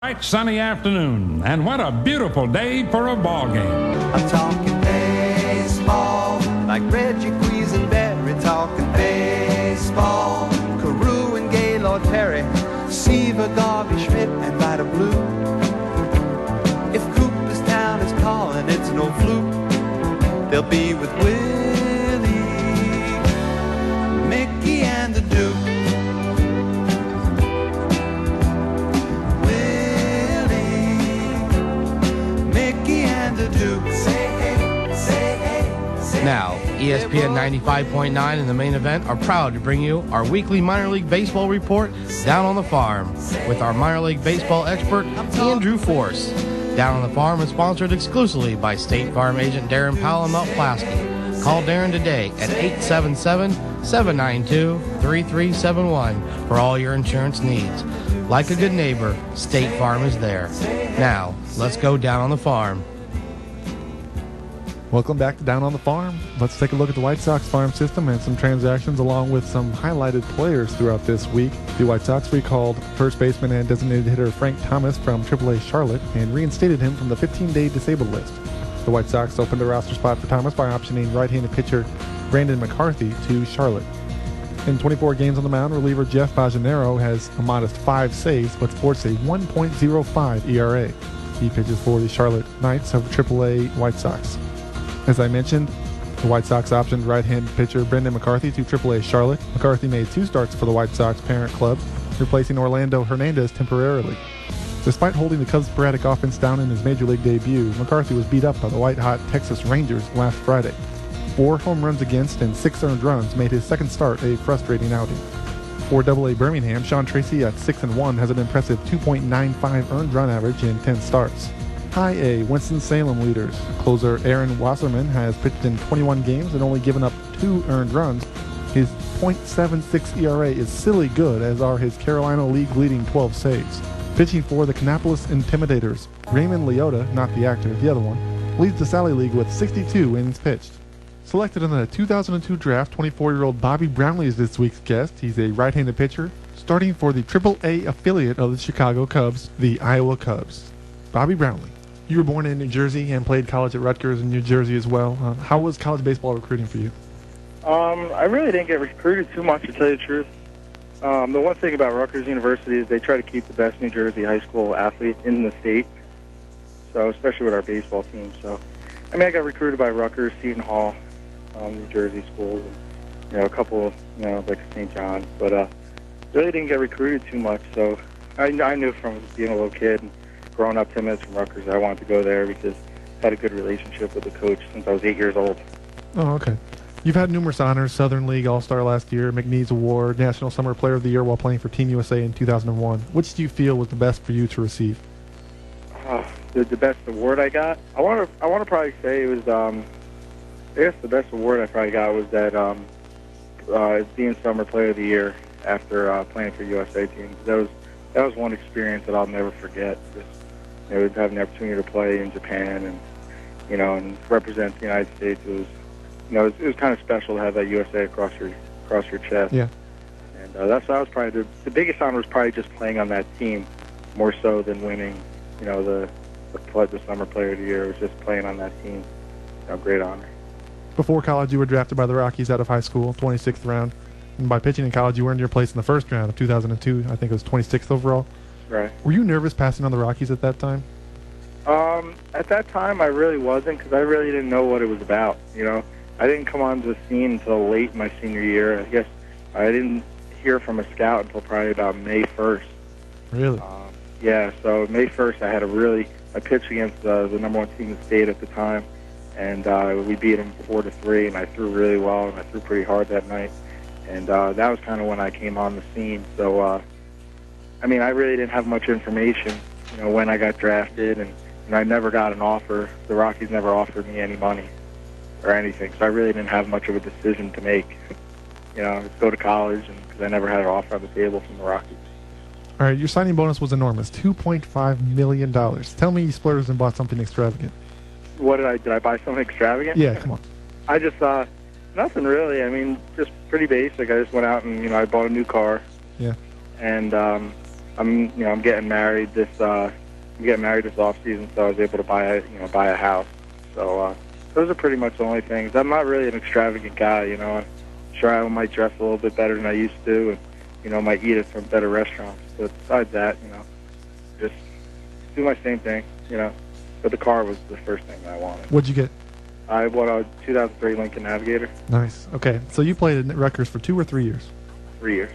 Bright sunny afternoon, and what a beautiful day for a ball game. I'm talking baseball, like Reggie Quisenberry, talking baseball. Carew and Gaylord Perry, Seaver, Garvey, Schmidt, and Vida Blue. If Cooperstown is calling, it's no fluke. They'll be with Willie, Mickey, and the Duke. Now, ESPN 95.9 and the main event are proud to bring you our weekly minor league baseball report, Down on the Farm, with our minor league baseball expert, Andrew Force. Down on the Farm is sponsored exclusively by State Farm agent Darren Powell and Mount Plasky. Call Darren today at 877-792-3371 for all your insurance needs. Like a good neighbor, State Farm is there. Now, let's go down on the farm. Welcome back to Down on the Farm. Let's take a look at the White Sox farm system and some transactions along with some highlighted players throughout this week. The White Sox recalled first baseman and designated hitter Frank Thomas from AAA Charlotte and reinstated him from the 15-day disabled list. The White Sox opened a roster spot for Thomas by optioning right-handed pitcher Brandon McCarthy to Charlotte. In 24 games on the mound, reliever Jeff Bajanero has a modest 5 saves but sports a 1.05 ERA. He pitches for the Charlotte Knights of AAA White Sox. As I mentioned, the White Sox optioned right-handed pitcher Brendan McCarthy to AAA Charlotte. McCarthy made 2 starts for the White Sox parent club, replacing Orlando Hernandez temporarily. Despite holding the Cubs' sporadic offense down in his Major League debut, McCarthy was beat up by the white-hot Texas Rangers last Friday. 4 home runs against and 6 earned runs made his second start a frustrating outing. For AA Birmingham, Sean Tracy at 6-1 has an impressive 2.95 earned run average in 10 starts. High A Winston-Salem leaders. Closer Aaron Wasserman has pitched in 21 games and only given up 2 earned runs. His .76 ERA is silly good, as are his Carolina League-leading 12 saves. Pitching for the Kannapolis Intimidators, Raymond Liotta, not the actor, the other one, leads the Sally League with 62 innings pitched. Selected in the 2002 draft, 24-year-old Bobby Brownlee is this week's guest. He's a right-handed pitcher, starting for the AAA affiliate of the Chicago Cubs, the Iowa Cubs. Bobby Brownlee. You were born in New Jersey and played college at Rutgers in New Jersey as well. How was college baseball recruiting for you? I really didn't get recruited too much, to tell you the truth. The one thing about Rutgers University is they try to keep the best New Jersey high school athlete in the state, so especially with our baseball team. So, I mean, I got recruited by Rutgers, Seton Hall, New Jersey schools, and, a couple, like St. John's, but really didn't get recruited too much. So I knew from being a little kid and growing up 10 minutes from Rutgers, I wanted to go there because I had a good relationship with the coach since I was 8 years old. Oh, okay. You've had numerous honors: Southern League All-Star last year, McNeese Award, National Summer Player of the Year while playing for Team USA in 2001. Which do you feel was the best for you to receive? The best award I got? I want to probably say it was, I guess the best award I probably got was that being Summer Player of the Year after playing for USA team. That was one experience that I'll never forget. Just having the opportunity to play in Japan and and represent the United States. It was kind of special to have that USA across your chest. Yeah. And that was probably the biggest honor was probably just playing on that team, more so than winning. The Summer Player of the Year. It was just playing on that team. Great honor. Before college, you were drafted by the Rockies out of high school, 26th round. And by pitching in college, you earned your place in the first round of 2002. I think it was 26th overall. Right. Were you nervous passing on the Rockies at that time? At that time, I really wasn't, because I really didn't know what it was about. I didn't come onto the scene until late in my senior year. I guess I didn't hear from a scout until probably about May 1st. Really? Yeah, so May 1st, I pitched against the number 1 team in the state at the time, and we beat them 4-3, and I threw really well, and I threw pretty hard that night. And that was kind of when I came on the scene. So, I really didn't have much information, when I got drafted, and I never got an offer. The Rockies never offered me any money or anything, so I really didn't have much of a decision to make, to go to college, and because I never had an offer on the table from the Rockies. All right, your signing bonus was enormous, $2.5 million. Tell me you splurged and bought something extravagant. What did I buy something extravagant? Yeah, come on. I just, nothing really. Just pretty basic. I just went out and, I bought a new car. Yeah. And I'm getting married this off season, so I was able to buy a house. So those are pretty much the only things. I'm not really an extravagant guy, I'm sure I might dress a little bit better than I used to, and might eat at some better restaurants. But besides that, just do my same thing, But the car was the first thing that I wanted. What'd you get? I bought a 2003 Lincoln Navigator. Nice. Okay, so you played at Rutgers for 2 or 3 years? 3 years.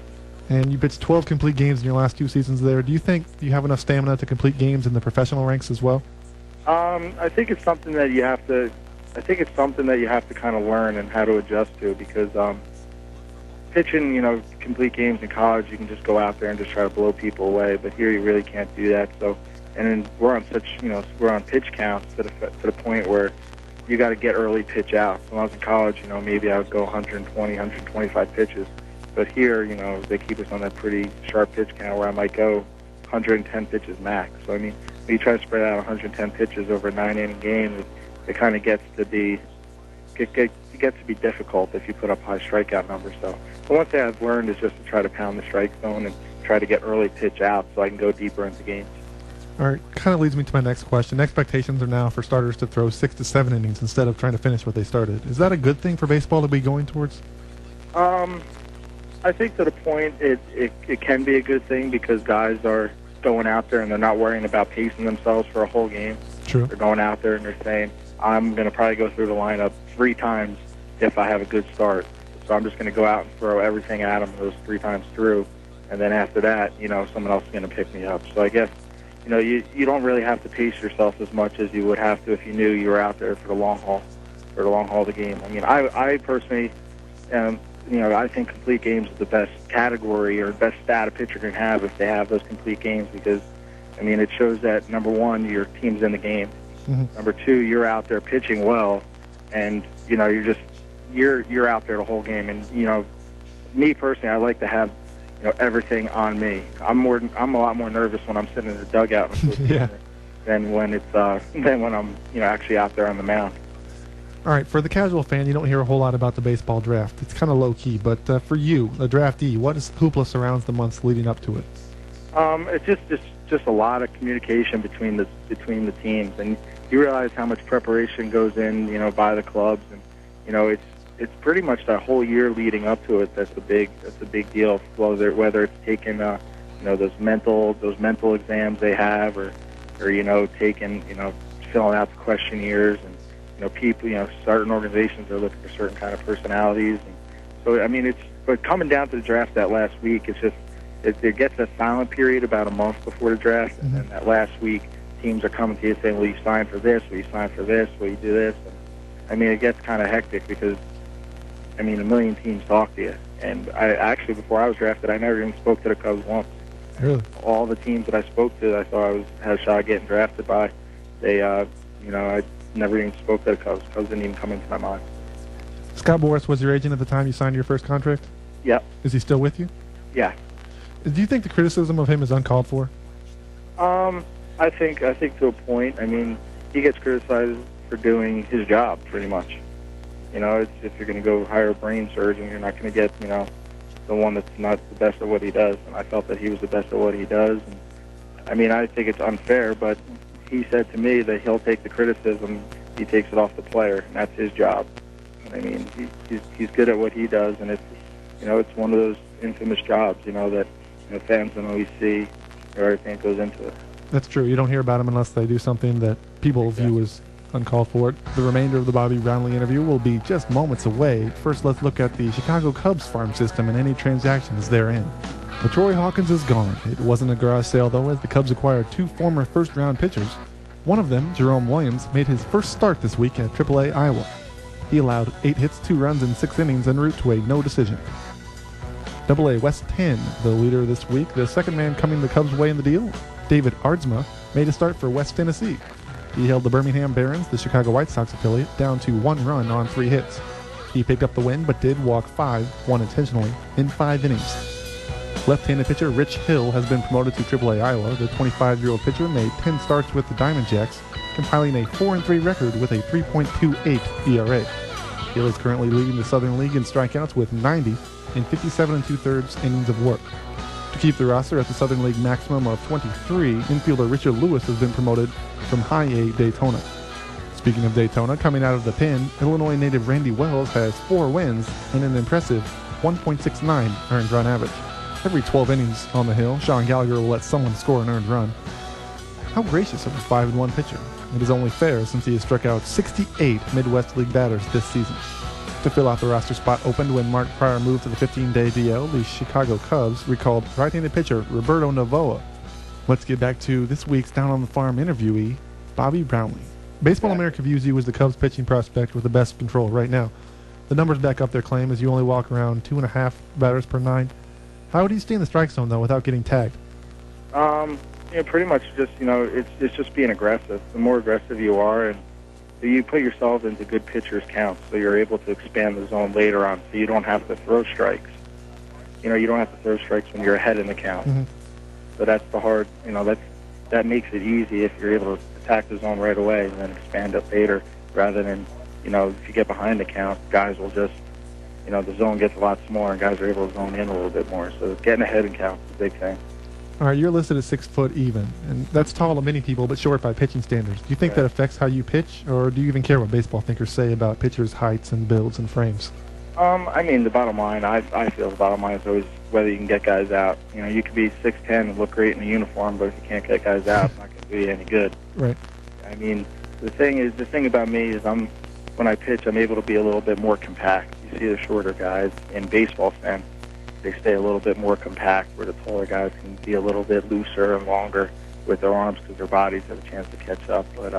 And you pitched 12 complete games in your last 2 seasons there. Do you think you have enough stamina to complete games in the professional ranks as well? I think it's something that you have to. I think it's something that you have to kind of learn and how to adjust to, because pitching, complete games in college, you can just go out there and just try to blow people away. But here, you really can't do that. So, and then we're on pitch counts to the point where you got to get early pitch out. So when I was in college, maybe I would go 120, 125 pitches. But here, they keep us on that pretty sharp pitch count where I might go 110 pitches max. So, when you try to spread out 110 pitches over a 9-inning game, it kind of gets to be difficult if you put up high strikeout numbers. So the one thing I've learned is just to try to pound the strike zone and try to get early pitch out so I can go deeper into games. All right, kind of leads me to my next question. Expectations are now for starters to throw 6 to 7 innings instead of trying to finish what they started. Is that a good thing for baseball to be going towards? I think to the point it can be a good thing, because guys are going out there and they're not worrying about pacing themselves for a whole game. True. They're going out there and they're saying, I'm going to probably go through the lineup 3 times if I have a good start. So I'm just going to go out and throw everything at them those 3 times through. And then after that, someone else is going to pick me up. So I guess, you don't really have to pace yourself as much as you would have to if you knew you were out there for the long haul of the game. I personally, I think complete games is the best category or best stat a pitcher can have if they have those complete games, because, it shows that, number one, your team's in the game. Mm-hmm. Number 2, you're out there pitching well, and you're out there the whole game. And me personally, I like to have everything on me. I'm a lot more nervous when I'm sitting in the dugout yeah. than when I'm actually out there on the mound. All right, for the casual fan, you don't hear a whole lot about the baseball draft. It's kind of low key, but for you, the draftee, what is hoopla surrounds the months leading up to it? It's just a lot of communication between the teams, and you realize how much preparation goes in, by the clubs, and it's pretty much that whole year leading up to it that's a big deal. Whether it's taking those mental exams they have, or taking filling out the questionnaires, and people, certain organizations are looking for certain kind of personalities, and so but coming down to the draft that last week, it's just it gets a silent period about a month before the draft, and then that last week, teams are coming to you saying, "Will you sign for this? Will you sign for this? Will you do this?" And it gets kind of hectic because a million teams talk to you. And I actually, before I was drafted, I never even spoke to the Cubs once. Really? All the teams that I spoke to, I thought I had a shot at getting drafted by. They, I never even spoke to the Cubs. Cubs didn't even come into my mind. Scott Boras was your agent at the time you signed your first contract? Yep. Is he still with you? Yeah. Do you think the criticism of him is uncalled for? I think to a point. He gets criticized for doing his job, pretty much. If you're going to go hire a brain surgeon, you're not going to get, the one that's not the best at what he does. And I felt that he was the best at what he does. And, I think it's unfair, but he said to me that he'll take the criticism. He takes it off the player, and that's his job. He's good at what he does, and it's one of those infamous jobs, that fans don't always see or everything that goes into it. That's true. You don't hear about him unless they do something that people view as uncalled for. The remainder of the Bobby Brownlee interview will be just moments away. First, let's look at the Chicago Cubs farm system and any transactions therein. Troy Hawkins is gone. It wasn't a garage sale, though, as the Cubs acquired 2 former first-round pitchers. One of them, Jerome Williams, made his first start this week at AAA Iowa. He allowed 8 hits, 2 runs in 6 innings en route to a no decision. AA West 10, the leader this week. The second man coming the Cubs' way in the deal, David Aardsma, made a start for West Tennessee. He held the Birmingham Barons, the Chicago White Sox affiliate, down to 1 run on 3 hits. He picked up the win, but did walk 5, one intentionally, in 5 innings. Left-handed pitcher Rich Hill has been promoted to AAA Iowa. The 25-year-old pitcher made 10 starts with the Diamond Jacks, compiling a 4-3 record with a 3.28 ERA. Hill is currently leading the Southern League in strikeouts with 90 in 57 2/3 innings of work. To keep the roster at the Southern League maximum of 23, infielder Richard Lewis has been promoted from High A Daytona. Speaking of Daytona, coming out of the pen, Illinois native Randy Wells has 4 wins and an impressive 1.69 earned run average. Every 12 innings on the hill, Sean Gallagher will let someone score an earned run. How gracious of a 5-1 pitcher. It is only fair since he has struck out 68 Midwest League batters this season. To fill out the roster spot opened when Mark Pryor moved to the 15-day DL, the Chicago Cubs recalled right-handed pitcher Roberto Novoa. Let's get back to this week's Down on the Farm interviewee, Bobby Brownlee. Baseball America views you as the Cubs pitching prospect with the best control right now. The numbers back up their claim as you only walk around 2.5 batters per 9. How do you stay in the strike zone, though, without getting tagged? Pretty much just, it's just being aggressive. The more aggressive you are, and you put yourself into good pitchers' counts, so you're able to expand the zone later on, so you don't have to throw strikes. You don't have to throw strikes when you're ahead in the count. Mm-hmm. So that's the hard, that makes it easy if you're able to attack the zone right away and then expand it later, rather than, if you get behind the count, guys will just, the zone gets a lot smaller and guys are able to zone in a little bit more. So getting ahead in count is a big thing. All right, you're listed at 6 foot even, and that's tall to many people, but short by pitching standards. Do you think that affects how you pitch, or do you even care what baseball thinkers say about pitchers' heights and builds and frames? The bottom line, I feel the bottom line is always whether you can get guys out. You could be 6'10" and look great in a uniform, but if you can't get guys out, it's not going to do you any good. Right. The thing about me is when I pitch, I'm able to be a little bit more compact. You see the shorter guys in baseball sense, they stay a little bit more compact, where the taller guys can be a little bit looser and longer with their arms because their bodies have a chance to catch up. But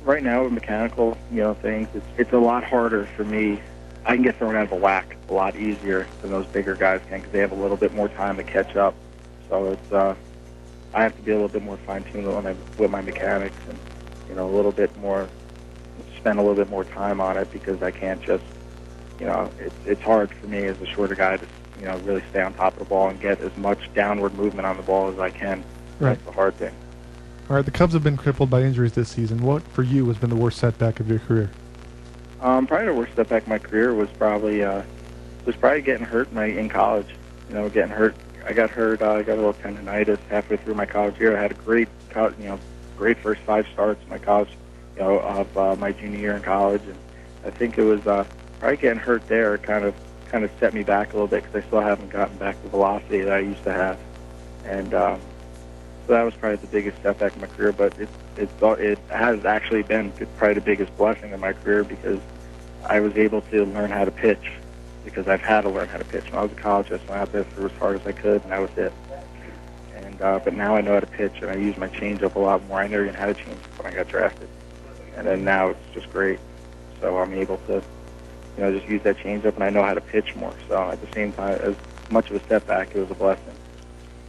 right now with mechanical things, it's a lot harder for me. I can get thrown out of a whack a lot easier than those bigger guys can because they have a little bit more time to catch up. So it's I have to be a little bit more fine-tuned with my mechanics and a little bit more, spend a little bit more time on it because I can't just it's hard for me as a shorter guy to really stay on top of the ball and get as much downward movement on the ball as I can. Right. That's the hard thing. All right, the Cubs have been crippled by injuries this season. What, for you, has been the worst setback of your career? Probably the worst setback of my career was probably getting hurt in college. Getting hurt. I got hurt. I got a little tendonitis halfway through my college year. I had a great first 5 starts in my college, of my junior year in college, and I think it was probably getting hurt there kind of set me back a little bit because I still haven't gotten back the velocity that I used to have, and so that was probably the biggest setback in my career. But it has actually been probably the biggest blessing in my career because I was able to learn how to pitch because I've had to learn how to pitch. When I was a college, I just went out there threw as hard as I could, and that was it. And but now I know how to pitch, and I use my changeup a lot more. I never even had a changeup when I got drafted, and then now it's just great. So I'm able to just use that changeup, and I know how to pitch more. So at the same time, as much of a setback, it was a blessing.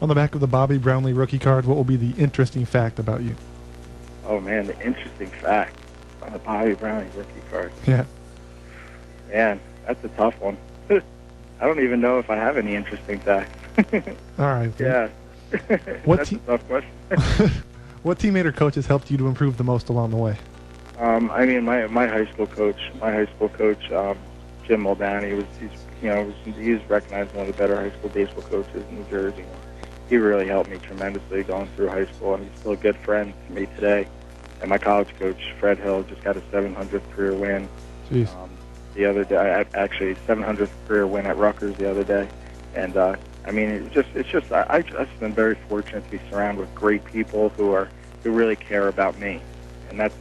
On the back of the Bobby Brownlee rookie card, what will be the interesting fact about you? Oh, man, the interesting fact on the Bobby Brownlee rookie card. Yeah. Man, that's a tough one. I don't even know if I have any interesting facts. All right. Yeah. That's a tough question. What teammate or coach has helped you to improve the most along the way? My high school coach, Jim Muldowney, he's recognized one of the better high school baseball coaches in New Jersey. He really helped me tremendously going through high school, and he's still a good friend to me today. And my college coach, Fred Hill, just got his 700th career win. Jeez. The other day, actually 700th career win at Rutgers the other day, and I've just been very fortunate to be surrounded with great people who really care about me, and that's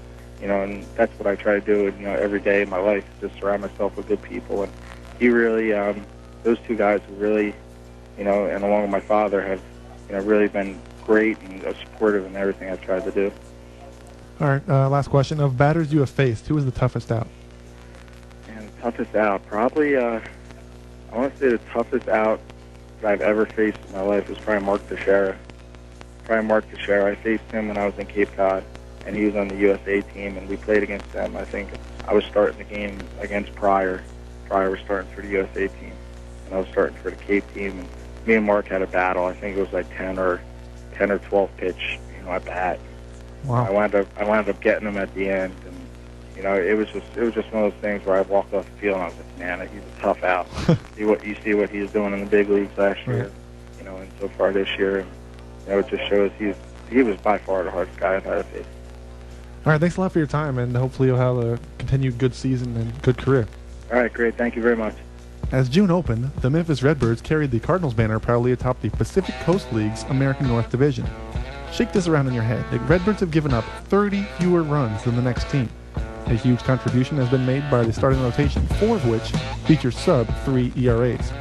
what I try to do, every day in my life, is just surround myself with good people. And he really, those two guys who really, and along with my father, have, really been great and supportive in everything I've tried to do. All right, last question. Of batters you have faced, who is the toughest out? And the toughest out, probably, I want to say the toughest out that I've ever faced in my life is probably Mark Teixeira. I faced him when I was in Cape Cod, and he was on the USA team, and we played against them. I think I was starting the game against Pryor. Pryor was starting for the USA team, and I was starting for the Cape team. And me and Mark had a battle. I think it was like 10 or 12 pitch, at bat. Wow. I wound up getting him at the end, and it was just one of those things where I walked off the field and I was like, man, he's a tough out. You see what he's doing in the big leagues last year. and so far this year, it just shows he was by far the hardest guy I've had to face. All right, thanks a lot for your time, and hopefully you'll have a continued good season and good career. All right, great. Thank you very much. As June opened, the Memphis Redbirds carried the Cardinals banner proudly atop the Pacific Coast League's American North Division. Shake this around in your head. The Redbirds have given up 30 fewer runs than the next team. A huge contribution has been made by the starting rotation, 4 of which feature sub-3 ERAs.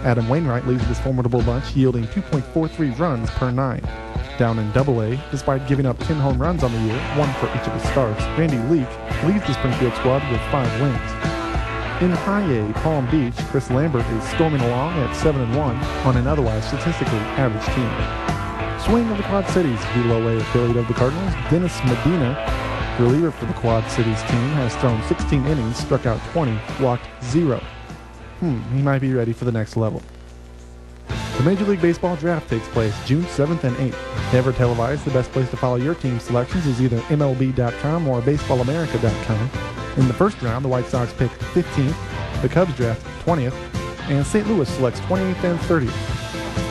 Adam Wainwright leads this formidable bunch, yielding 2.43 runs per 9. Down in Double-A, despite giving up 10 home runs on the year, 1 for each of his starts, Randy Leake leads the Springfield squad with 5 wins. In High A, Palm Beach, Chris Lambert is storming along at 7-1 on an otherwise statistically average team. Swing of the Quad Cities, the Low-A affiliate of the Cardinals, Dennis Medina, reliever for the Quad Cities team, has thrown 16 innings, struck out 20, walked 0. He might be ready for the next level. The Major League Baseball draft takes place June 7th and 8th. Never televised, the best place to follow your team selections is either MLB.com or BaseballAmerica.com. In the first round, the White Sox pick 15th, the Cubs draft 20th, and St. Louis selects 28th and 30th.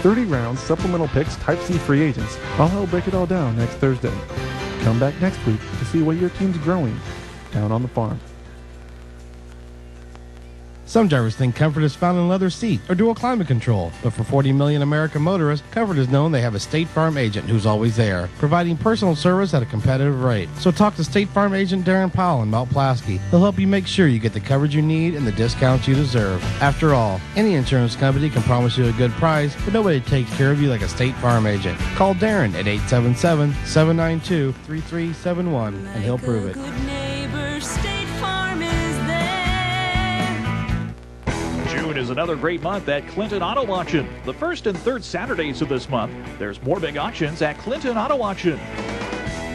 30 rounds, supplemental picks, Type C free agents. I'll help break it all down next Thursday. Come back next week to see what your team's growing down on the farm. Some drivers think comfort is found in leather seat or dual climate control, but for 40 million American motorists, Comfort is known they have a State Farm agent who's always there, providing personal service at a competitive rate. So talk to State Farm agent Darren Powell in Mount Pulaski. He'll help you make sure you get the coverage you need and the discounts you deserve. After all, any insurance company can promise you a good price, but nobody takes care of you like a State Farm agent. Call Darren at 877-792-3371 and he'll prove it. June is another great month at Clinton Auto Auction. The first and third Saturdays of this month, there's more big auctions at Clinton Auto Auction.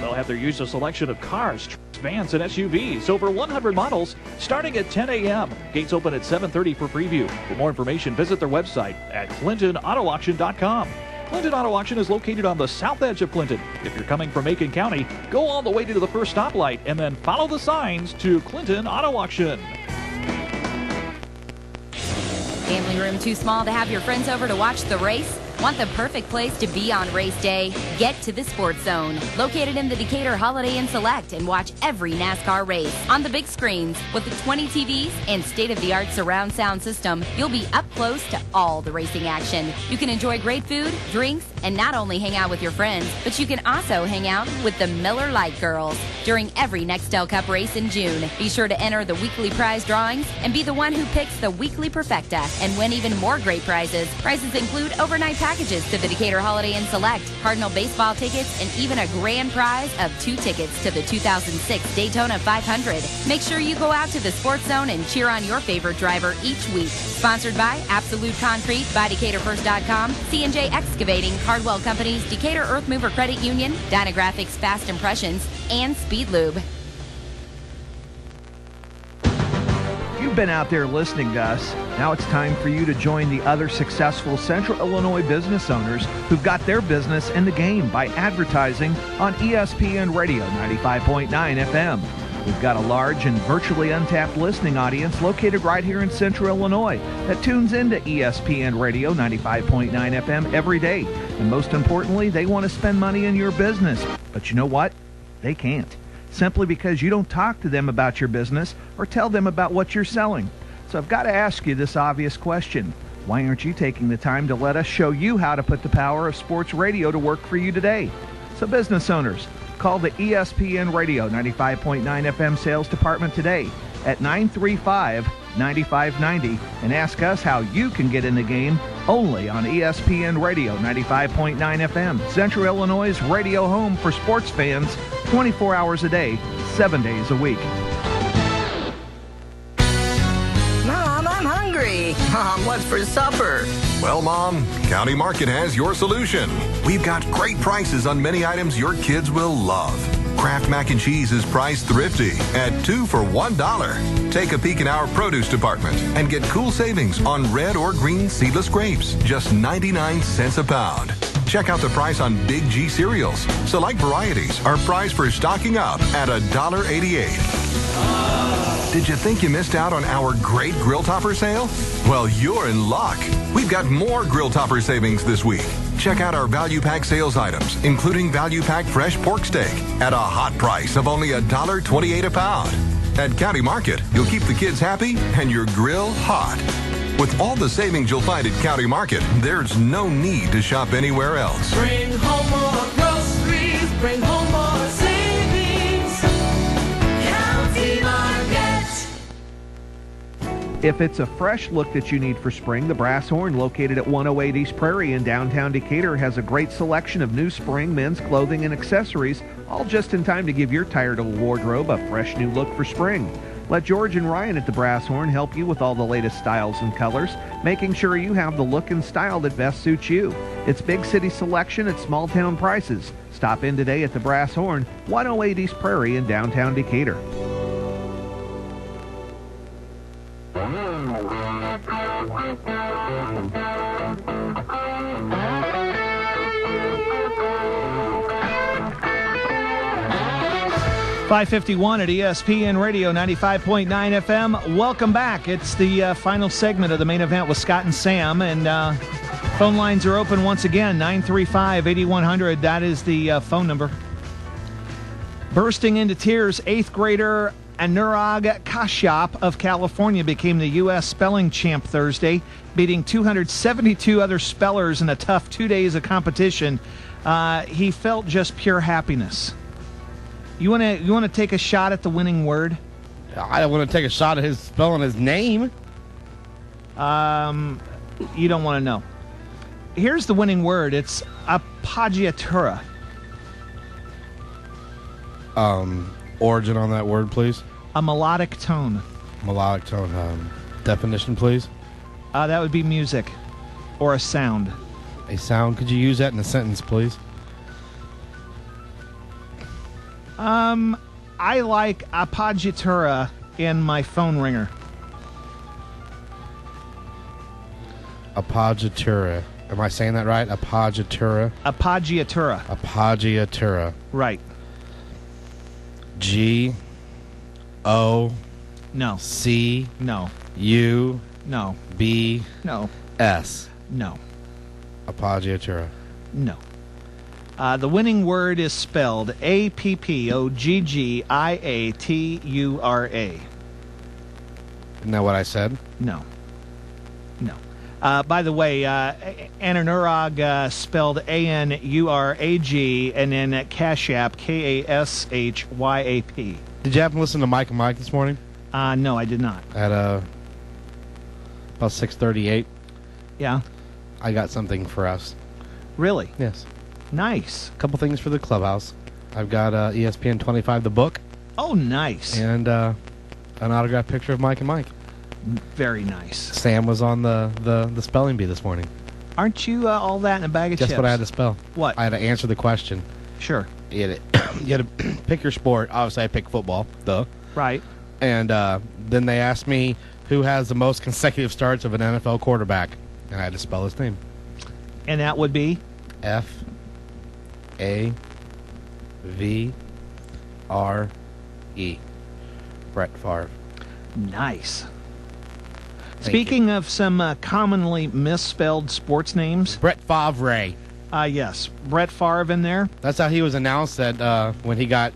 They'll have their usual selection of cars, trucks, vans, and SUVs. Over 100 models starting at 10 a.m. Gates open at 7:30 for preview. For more information, visit their website at ClintonAutoAuction.com. Clinton Auto Auction is located on the south edge of Clinton. If you're coming from Macon County, go all the way to the first stoplight and then follow the signs to Clinton Auto Auction. Family room too small to have your friends over to watch the race? Want the perfect place to be on race day? Get to the Sports Zone, located in the Decatur Holiday Inn Select, and watch every NASCAR race on the big screens. With the 20 TVs and state-of-the-art surround sound system, you'll be up close to all the racing action. You can enjoy great food, drinks, and not only hang out with your friends, but you can also hang out with the Miller Lite Girls during every Nextel Cup race in June. Be sure to enter the weekly prize drawings and be the one who picks the weekly perfecta and win even more great prizes. Prizes include overnight packages to the Decatur Holiday Inn Select, Cardinal baseball tickets, and even a grand prize of 2 tickets to the 2006 Daytona 500. Make sure you go out to the Sports Zone and cheer on your favorite driver each week. Sponsored by Absolute Concrete, by DecaturFirst.com, C&J Excavating, Hardwell Companies, Decatur Earth Mover Credit Union, Dynagraphics Fast Impressions, and Speed Lube. You've been out there listening to us. Now it's time for you to join the other successful Central Illinois business owners who've got their business in the game by advertising on ESPN Radio 95.9 FM. We've got a large and virtually untapped listening audience located right here in Central Illinois that tunes into ESPN Radio 95.9 FM every day. And most importantly, they want to spend money in your business. But you know what? They can't. Simply because you don't talk to them about your business or tell them about what you're selling. So I've got to ask you this obvious question. Why aren't you taking the time to let us show you how to put the power of sports radio to work for you today? So business owners, call the ESPN Radio 95.9 FM sales department today at 935-9590 and ask us how you can get in the game only on ESPN Radio 95.9 FM, Central Illinois' radio home for sports fans 24 hours a day, 7 days a week. Mom, I'm hungry. Mom, what's for supper? Well, Mom, County Market has your solution. We've got great prices on many items your kids will love. Kraft Mac and Cheese is priced thrifty at 2 for $1. Take a peek in our produce department and get cool savings on red or green seedless grapes, just 99 cents a pound. Check out the price on Big G cereals. Select varieties are priced for stocking up at $1.88. Did you think you missed out on our great grill topper sale? Well, you're in luck. We've got more grill topper savings this week. Check out our value pack sales items, including value pack fresh pork steak at a hot price of only $1.28 a pound. At County Market, you'll keep the kids happy and your grill hot. With all the savings you'll find at County Market, there's no need to shop anywhere else. Bring home more groceries, bring home more savings. County Market. If it's a fresh look that you need for spring, the Brass Horn, located at 108 East Prairie in downtown Decatur, has a great selection of new spring men's clothing and accessories, all just in time to give your tired old wardrobe a fresh new look for spring. Let George and Ryan at the Brass Horn help you with all the latest styles and colors, making sure you have the look and style that best suits you. It's big city selection at small town prices. Stop in today at the Brass Horn, 108 East Prairie in downtown Decatur. .551 at ESPN Radio 95.9 FM. Welcome back. It's the final segment of the main event with Scott and Sam, and phone lines are open once again, 935-8100. That is the phone number. Bursting into tears, 8th grader Anurag Kashyap of California became the U.S. spelling champ Thursday, beating 272 other spellers in a tough 2 days of competition. He felt just pure happiness. You want to take a shot at the winning word? I don't want to take a shot at his spelling his name. You don't want to know. Here's the winning word. It's appoggiatura. Origin on that word, please. A melodic tone. Melodic tone. Definition, please. That would be music or a sound. A sound. Could you use that in a sentence, please? I like appoggiatura in my phone ringer. Appoggiatura. Am I saying that right? Appoggiatura. Appoggiatura. Appoggiatura. Right. G-O. No. C. No. U. No. B. No. S. No. Appoggiatura. No. The winning word is spelled A-P-P-O-G-G-I-A-T-U-R-A. Isn't that what I said? No. No. By the way, Anurag spelled A-N-U-R-A-G, and then Kashyap, K-A-S-H-Y-A-P. Did you happen to listen to Mike and Mike this morning? No, I did not. At about 6:38. Yeah. I got something for us. Really? Yes. Nice. A couple things for the clubhouse. I've got ESPN 25, the book. Oh, nice. And an autographed picture of Mike and Mike. Very nice. Sam was on the spelling bee this morning. Aren't you all that in a bag of chips? Guess what I had to spell? What? I had to answer the question. Sure. You had to pick your sport. Obviously, I picked football. Duh. Right. And then they asked me who has the most consecutive starts of an NFL quarterback. And I had to spell his name. And that would be? F-A-V-R-E. Brett Favre. Nice. Speaking of some commonly misspelled sports names. Brett Favre. Yes. Brett Favre in there. That's how he was announced that when he got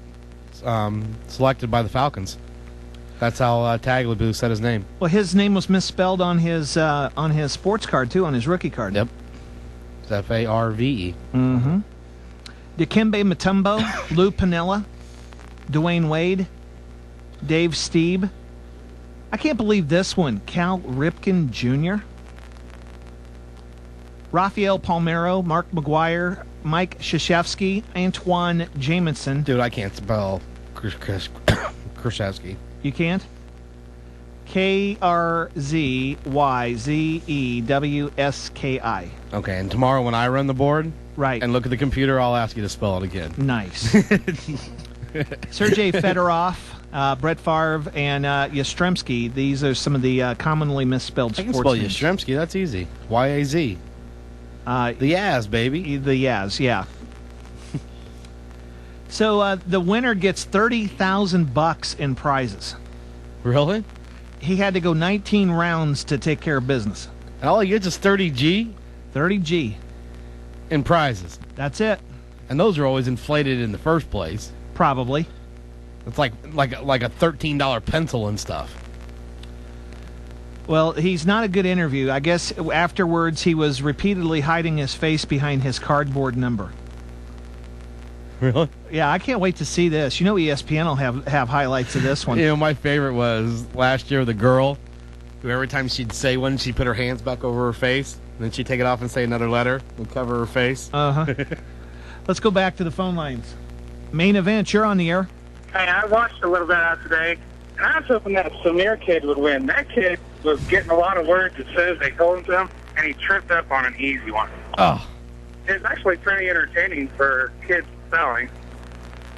selected by the Falcons. That's how Tagliabue said his name. Well, his name was misspelled on his sports card, too, on his rookie card. Yep. It's F-A-R-V-E. Mm-hmm. Dikembe Mutombo, Lou Piniella, Dwayne Wade, Dave Steeb. I can't believe this one. Cal Ripken Jr., Rafael Palmeiro, Mark McGuire, Mike Krzyzewski, Antoine Jamison. Dude, I can't spell Krzyzewski. You can't? K-R-Z-Y-Z-E-W-S-K-I. Okay, and tomorrow when I run the board right, and look at the computer, I'll ask you to spell it again. Nice. Sergei Fedorov, Brett Favre, and Yastrzemski. These are some of the commonly misspelled sports names. I can spell Yastrzemski. That's easy. Y-A-Z. The Yaz, baby. The Yaz, yeah. So the winner gets $30,000 in prizes. Really? He had to go 19 rounds to take care of business. And all he gets is 30G? 30G. In prizes. That's it. And those are always inflated in the first place. Probably. It's like a $13 pencil and stuff. Well, he's not a good interview. I guess afterwards he was repeatedly hiding his face behind his cardboard number. Really? Yeah, I can't wait to see this. You know ESPN will have highlights of this one. You know, my favorite was last year the girl who every time she'd say one, she'd put her hands back over her face, and then she'd take it off and say another letter and cover her face. Uh-huh. Let's go back to the phone lines. Main event, you're on the air. Hey, I watched a little bit out today, and I was hoping that Samir kid would win. That kid was getting a lot of words as soon as they told him to him, and he tripped up on an easy one. Oh. It's actually pretty entertaining for kids spelling.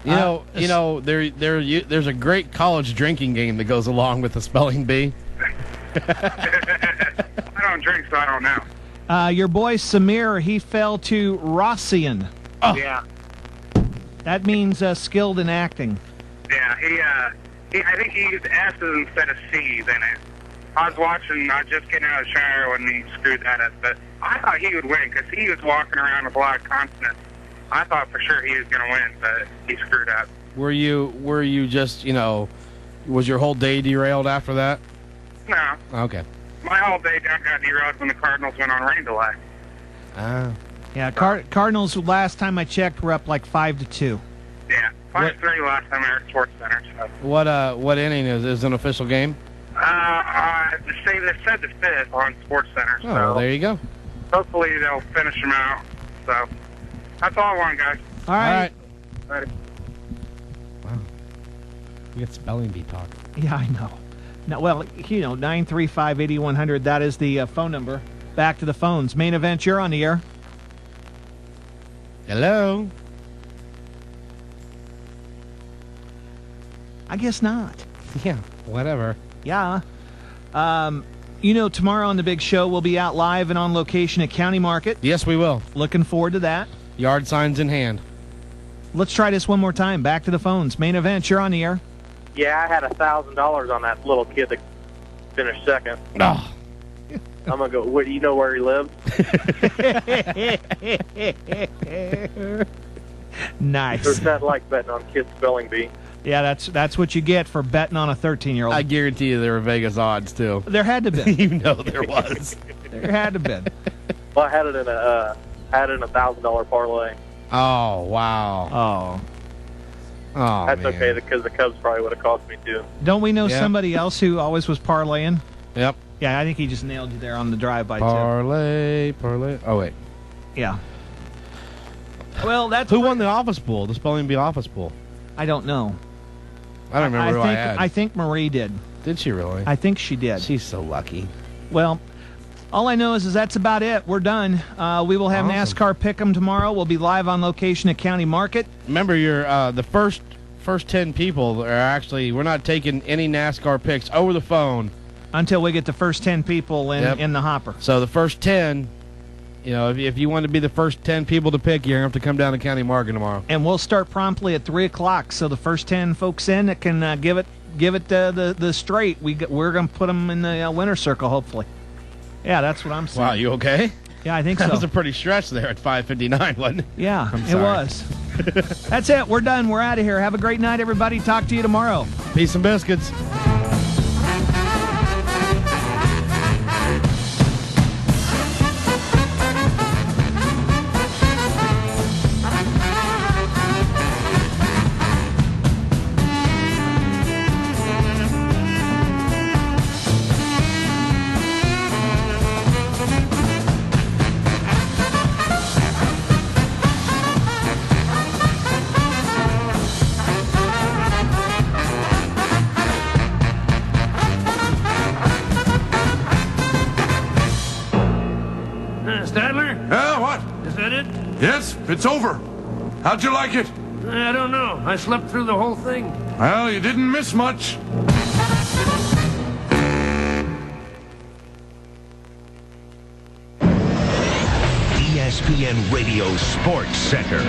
You know, there's a great college drinking game that goes along with the spelling bee. I don't drink, so I don't know. Your boy Samir, he fell to Rossian. Oh. Yeah. That means skilled in acting. Yeah, I think he used S's instead of C's in it. I was just getting out of the shower when he screwed that up, but I thought he would win because he was walking around with a lot of confidence. I thought for sure he was going to win, but he screwed up. Were you just, was your whole day derailed after that? No. Okay. My whole day got derailed when the Cardinals went on rain delay. Yeah, Cardinals, last time I checked, were up like 5-2. Yeah, 5-3 last time I was at Sports Center. So. What inning is an official game? They said the fifth on Sports Center. Oh, well, there you go. Hopefully they'll finish them out. So that's all I want, guys. All right. All right. Wow. We got spelling bee talk. Yeah, I know. Now, well, 935-8100, that is the phone number. Back to the phones. Main event, you're on the air. Hello? I guess not. Yeah, whatever. Yeah. Tomorrow on the big show, we'll be out live and on location at County Market. Yes, we will. Looking forward to that. Yard signs in hand. Let's try this one more time. Back to the phones. Main event, you're on the air. Yeah, I had $1,000 on that little kid that finished second. Oh. I'm going to go, you know where he lives? Nice. There's nothing like betting on kids' spelling bee. Yeah, that's what you get for betting on a 13-year-old. I guarantee you there were Vegas odds, too. There had to be. You know there was. There had to be. Well, I had it in a $1,000 parlay. Oh, wow. Oh, That's man. okay, because the Cubs probably would have cost me too. Don't we know Yep. somebody else who always was parlaying? Yep. Yeah, I think he just nailed you there on the drive-by, too. Parlay. Oh, wait. Yeah. Well, that's... Who won the office pool, the spelling bee office pool? I don't know. I don't remember who I had. I think Marie did. Did she really? I think she did. She's so lucky. Well, all I know is that's about it. We're done. We will have Awesome. NASCAR Pick'em tomorrow. We'll be live on location at County Market. Remember, the first 10 people are actually, we're not taking any NASCAR picks over the phone until we get the first 10 people in the hopper. So the first 10, if you want to be the first 10 people to pick, you're going to have to come down to County Market tomorrow. And we'll start promptly at 3 o'clock. So the first 10 folks in that can give it the straight, we're going to put them in the winner's circle, hopefully. Yeah, that's what I'm saying. Wow, you okay? Yeah, I think that so. That was a pretty stretch there at 5:59, wasn't it? Yeah, I'm it sorry. was. That's it. We're done. We're out of here. Have a great night, everybody. Talk to you tomorrow. Peace and biscuits. Stadler? Yeah, what? Is that it? Yes, it's over. How'd you like it? I don't know. I slept through the whole thing. Well, you didn't miss much. ESPN Radio Sports Center.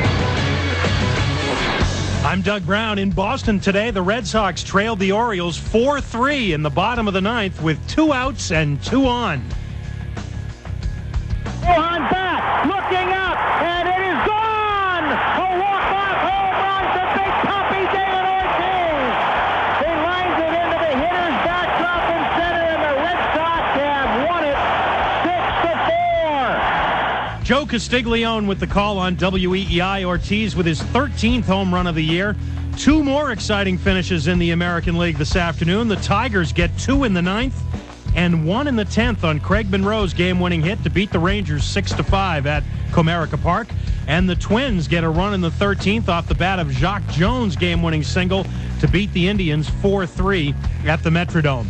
I'm Doug Brown. In Boston today, the Red Sox trailed the Orioles 4-3 in the bottom of the ninth with 2 outs and 2 on. On back, looking up, and it is gone! A walk-off home run to Big Papi David Ortiz! He lines it into the hitter's backdrop in center, and the Red Sox have won it 6-4! Joe Castiglione with the call on WEEI. Ortiz with his 13th home run of the year. 2 more exciting finishes in the American League this afternoon. The Tigers get 2 in the ninth and 1 in the 10th on Craig Monroe's game-winning hit to beat the Rangers 6-5 at Comerica Park. And the Twins get a run in the 13th off the bat of Jacques Jones' game-winning single to beat the Indians 4-3 at the Metrodome.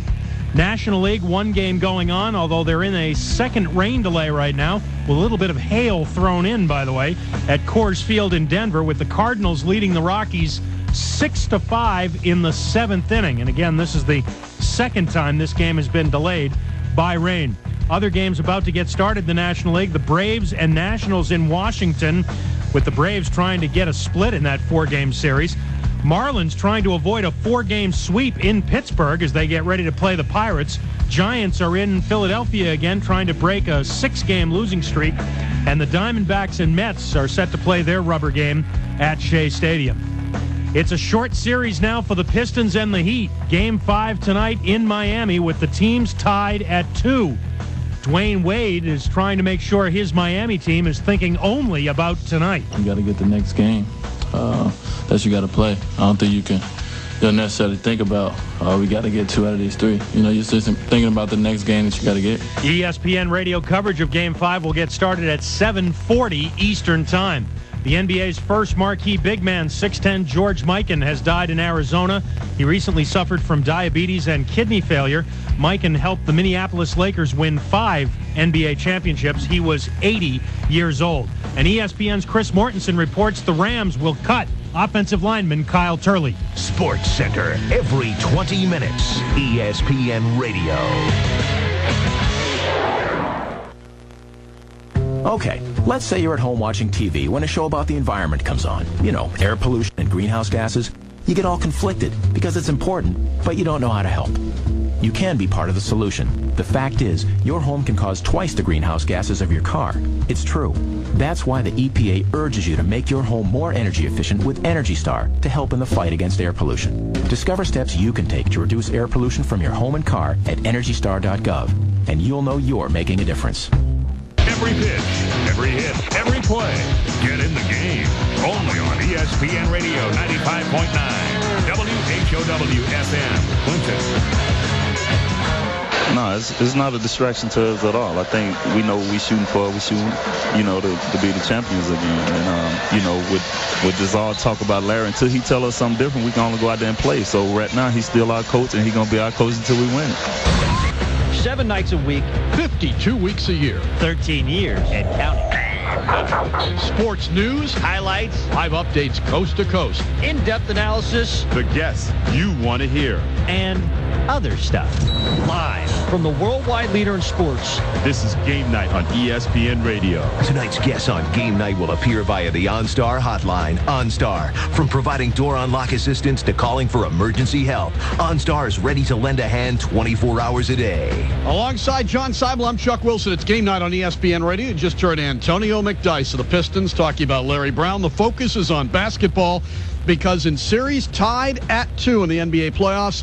National League, 1 game going on, although they're in a second rain delay right now, with a little bit of hail thrown in, by the way, at Coors Field in Denver, with the Cardinals leading the Rockies 6-5 in the 7th inning. And again, this is the second time this game has been delayed by rain. Other games about to get started in the National League. The Braves and Nationals in Washington, with the Braves trying to get a split in that 4-game series. Marlins trying to avoid a 4-game sweep in Pittsburgh as they get ready to play the Pirates. Giants are in Philadelphia again, trying to break a 6-game losing streak. And the Diamondbacks and Mets are set to play their rubber game at Shea Stadium. It's a short series now for the Pistons and the Heat. Game 5 tonight in Miami with the teams tied at 2. Dwayne Wade is trying to make sure his Miami team is thinking only about tonight. You got to get the next game that you got to play. I don't think you can necessarily think about, we got to get 2 out of these 3. You know, you're just thinking about the next game that you got to get. ESPN radio coverage of Game 5 will get started at 7:40 Eastern Time. The NBA's first marquee big man, 6'10", George Mikan, has died in Arizona. He recently suffered from diabetes and kidney failure. Mikan helped the Minneapolis Lakers win 5 NBA championships. He was 80 years old. And ESPN's Chris Mortensen reports the Rams will cut offensive lineman Kyle Turley. Sports Center, every 20 minutes. ESPN Radio. Okay, let's say you're at home watching TV when a show about the environment comes on. You know, air pollution and greenhouse gases. You get all conflicted because it's important, but you don't know how to help. You can be part of the solution. The fact is, your home can cause twice the greenhouse gases of your car. It's true. That's why the EPA urges you to make your home more energy efficient with Energy Star to help in the fight against air pollution. Discover steps you can take to reduce air pollution from your home and car at EnergyStar.gov, and you'll know you're making a difference. Every pitch, every hit, every play. Get in the game. Only on ESPN Radio 95.9. WHOW-FM, Clinton. No, it's not a distraction to us at all. I think we know what we're shooting for. We're shooting, to be the champions again. And, with this all talk about Larry, until he tell us something different, we can only go out there and play. So right now, he's still our coach, and he's going to be our coach until we win it. 7 nights a week, 52 weeks a year, 13 years, and counting. Sports news, highlights, live updates coast to coast, in-depth analysis, the guests you want to hear, and other stuff. Live from the worldwide leader in sports. This is Game Night on ESPN Radio. Tonight's guests on Game Night will appear via the OnStar hotline. OnStar, from providing door unlock assistance to calling for emergency help, OnStar is ready to lend a hand 24 hours a day. Alongside John Seibel, I'm Chuck Wilson. It's Game Night on ESPN Radio. You just heard Antonio McDyess of the Pistons talking about Larry Brown. The focus is on basketball because in series tied at 2 in the NBA playoffs,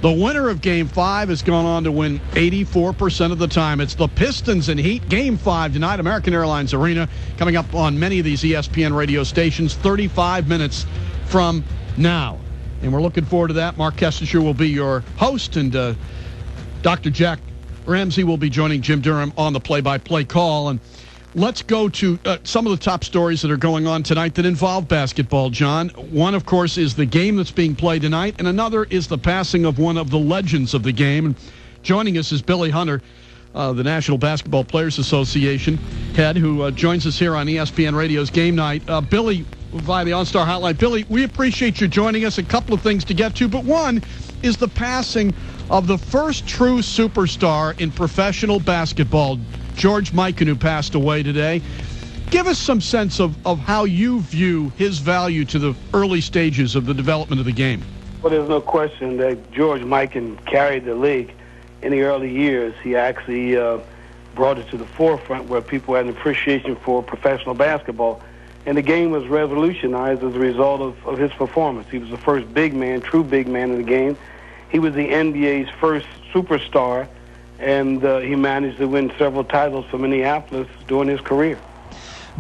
the winner of Game 5 has gone on to win 84% of the time. It's the Pistons and Heat. Game 5 tonight, American Airlines Arena, coming up on many of these ESPN radio stations 35 minutes from now. And we're looking forward to that. Mark Kessinger will be your host, and Dr. Jack Ramsey will be joining Jim Durham on the play-by-play call. And let's go to some of the top stories that are going on tonight that involve basketball, John. One, of course, is the game that's being played tonight, and another is the passing of one of the legends of the game. And joining us is Billy Hunter, the National Basketball Players Association head, who joins us here on ESPN Radio's Game Night. Billy, via the OnStar hotline. Billy, we appreciate you joining us. A couple of things to get to, but one is the passing of the first true superstar in professional basketball, George Mikan, who passed away today. Give us some sense of how you view his value to the early stages of the development of the game. Well, there's no question that George Mikan carried the league in the early years. He actually brought it to the forefront where people had an appreciation for professional basketball. And the game was revolutionized as a result of his performance. He was the first big man, true big man in the game. He was the NBA's first superstar, and he managed to win several titles for Minneapolis during his career.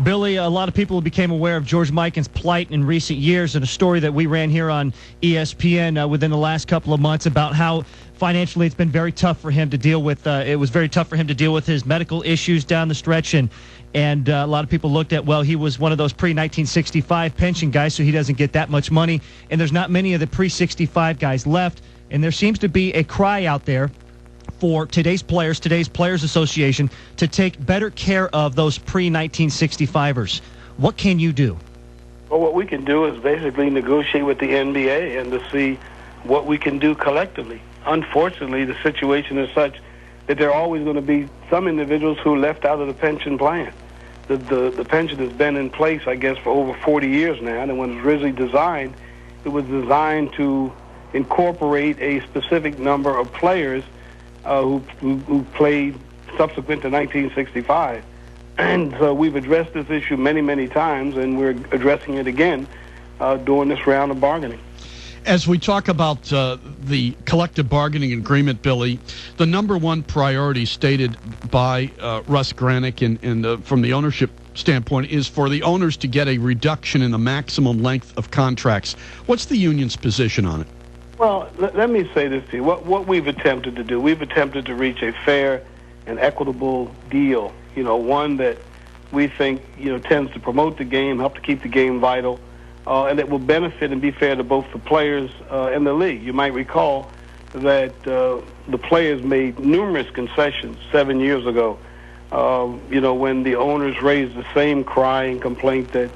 Billy, a lot of people became aware of George Mikan's plight in recent years, and a story that we ran here on ESPN within the last couple of months about how financially it's been very tough for him to deal with. It was very tough for him to deal with his medical issues down the stretch, and a lot of people looked at, well, he was one of those pre-1965 pension guys, so he doesn't get that much money, and there's not many of the pre-65 guys left, and there seems to be a cry out there for today's Players Association, to take better care of those pre-1965ers. What can you do? Well, what we can do is basically negotiate with the NBA and to see what we can do collectively. Unfortunately, the situation is such that there are always going to be some individuals who are left out of the pension plan. The pension has been in place, I guess, for over 40 years now, and when it was originally designed, it was designed to incorporate a specific number of players who played subsequent to 1965. And so we've addressed this issue many, many times, and we're addressing it again during this round of bargaining. As we talk about the collective bargaining agreement, Billy, the number one priority stated by Russ Granick and from the ownership standpoint is for the owners to get a reduction in the maximum length of contracts. What's the union's position on it? Well, let me say this to you. What we've attempted to do, we've attempted to reach a fair and equitable deal, one that we think, tends to promote the game, help to keep the game vital, and that will benefit and be fair to both the players and the league. You might recall that the players made numerous concessions 7 years ago, when the owners raised the same cry and complaint that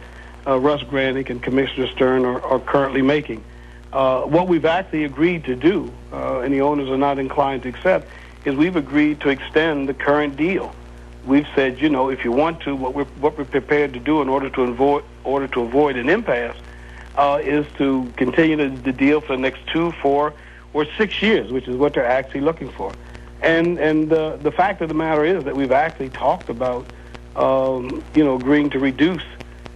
Russ Granick and Commissioner Stern are currently making. What we've actually agreed to do, and the owners are not inclined to accept, is we've agreed to extend the current deal. We've said, if you want to, what we're prepared to do in order to avoid an impasse is to continue the deal for the next 2, 4, or 6 years, which is what they're actually looking for. And the fact of the matter is that we've actually talked about, agreeing to reduce,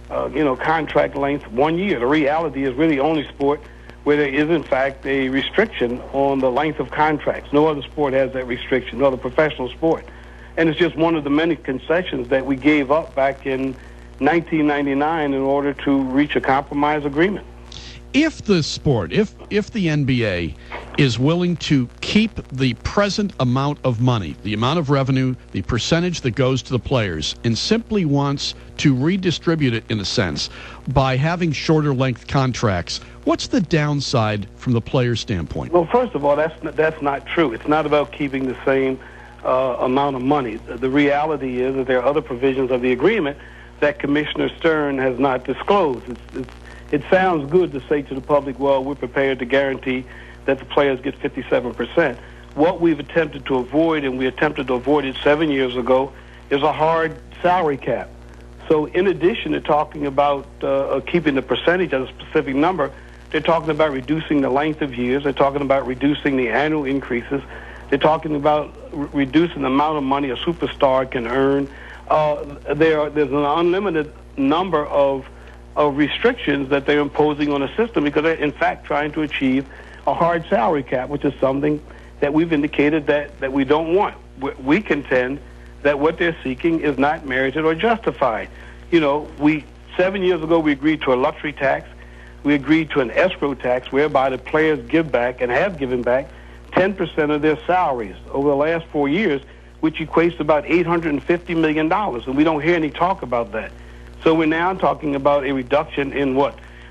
contract length 1 year. The reality is we're the only sport where there is, in fact, a restriction on the length of contracts. No other sport has that restriction, no other professional sport. And it's just one of the many concessions that we gave up back in 1999 in order to reach a compromise agreement. If the sport, if the NBA is willing to keep the present amount of money, the amount of revenue, the percentage that goes to the players, and simply wants to redistribute it in a sense by having shorter length contracts, what's the downside from the player's standpoint? Well, first of all, that's not true. It's not about keeping the same amount of money. The reality is that there are other provisions of the agreement that Commissioner Stern has not disclosed. It sounds good to say to the public, well, we're prepared to guarantee that the players get 57%. What we've attempted to avoid, and we attempted to avoid it 7 years ago, is a hard salary cap. So in addition to talking about keeping the percentage at a specific number, they're talking about reducing the length of years. They're talking about reducing the annual increases. They're talking about reducing the amount of money a superstar can earn. There's an unlimited number of restrictions that they're imposing on the system because they're, in fact, trying to achieve a hard salary cap, which is something that we've indicated that we don't want. We contend that what they're seeking is not merited or justified. 7 years ago, we agreed to a luxury tax. We agreed to an escrow tax whereby the players give back and have given back 10% of their salaries over the last 4 years, which equates to about $850 million, and we don't hear any talk about that. So we're now talking about a reduction in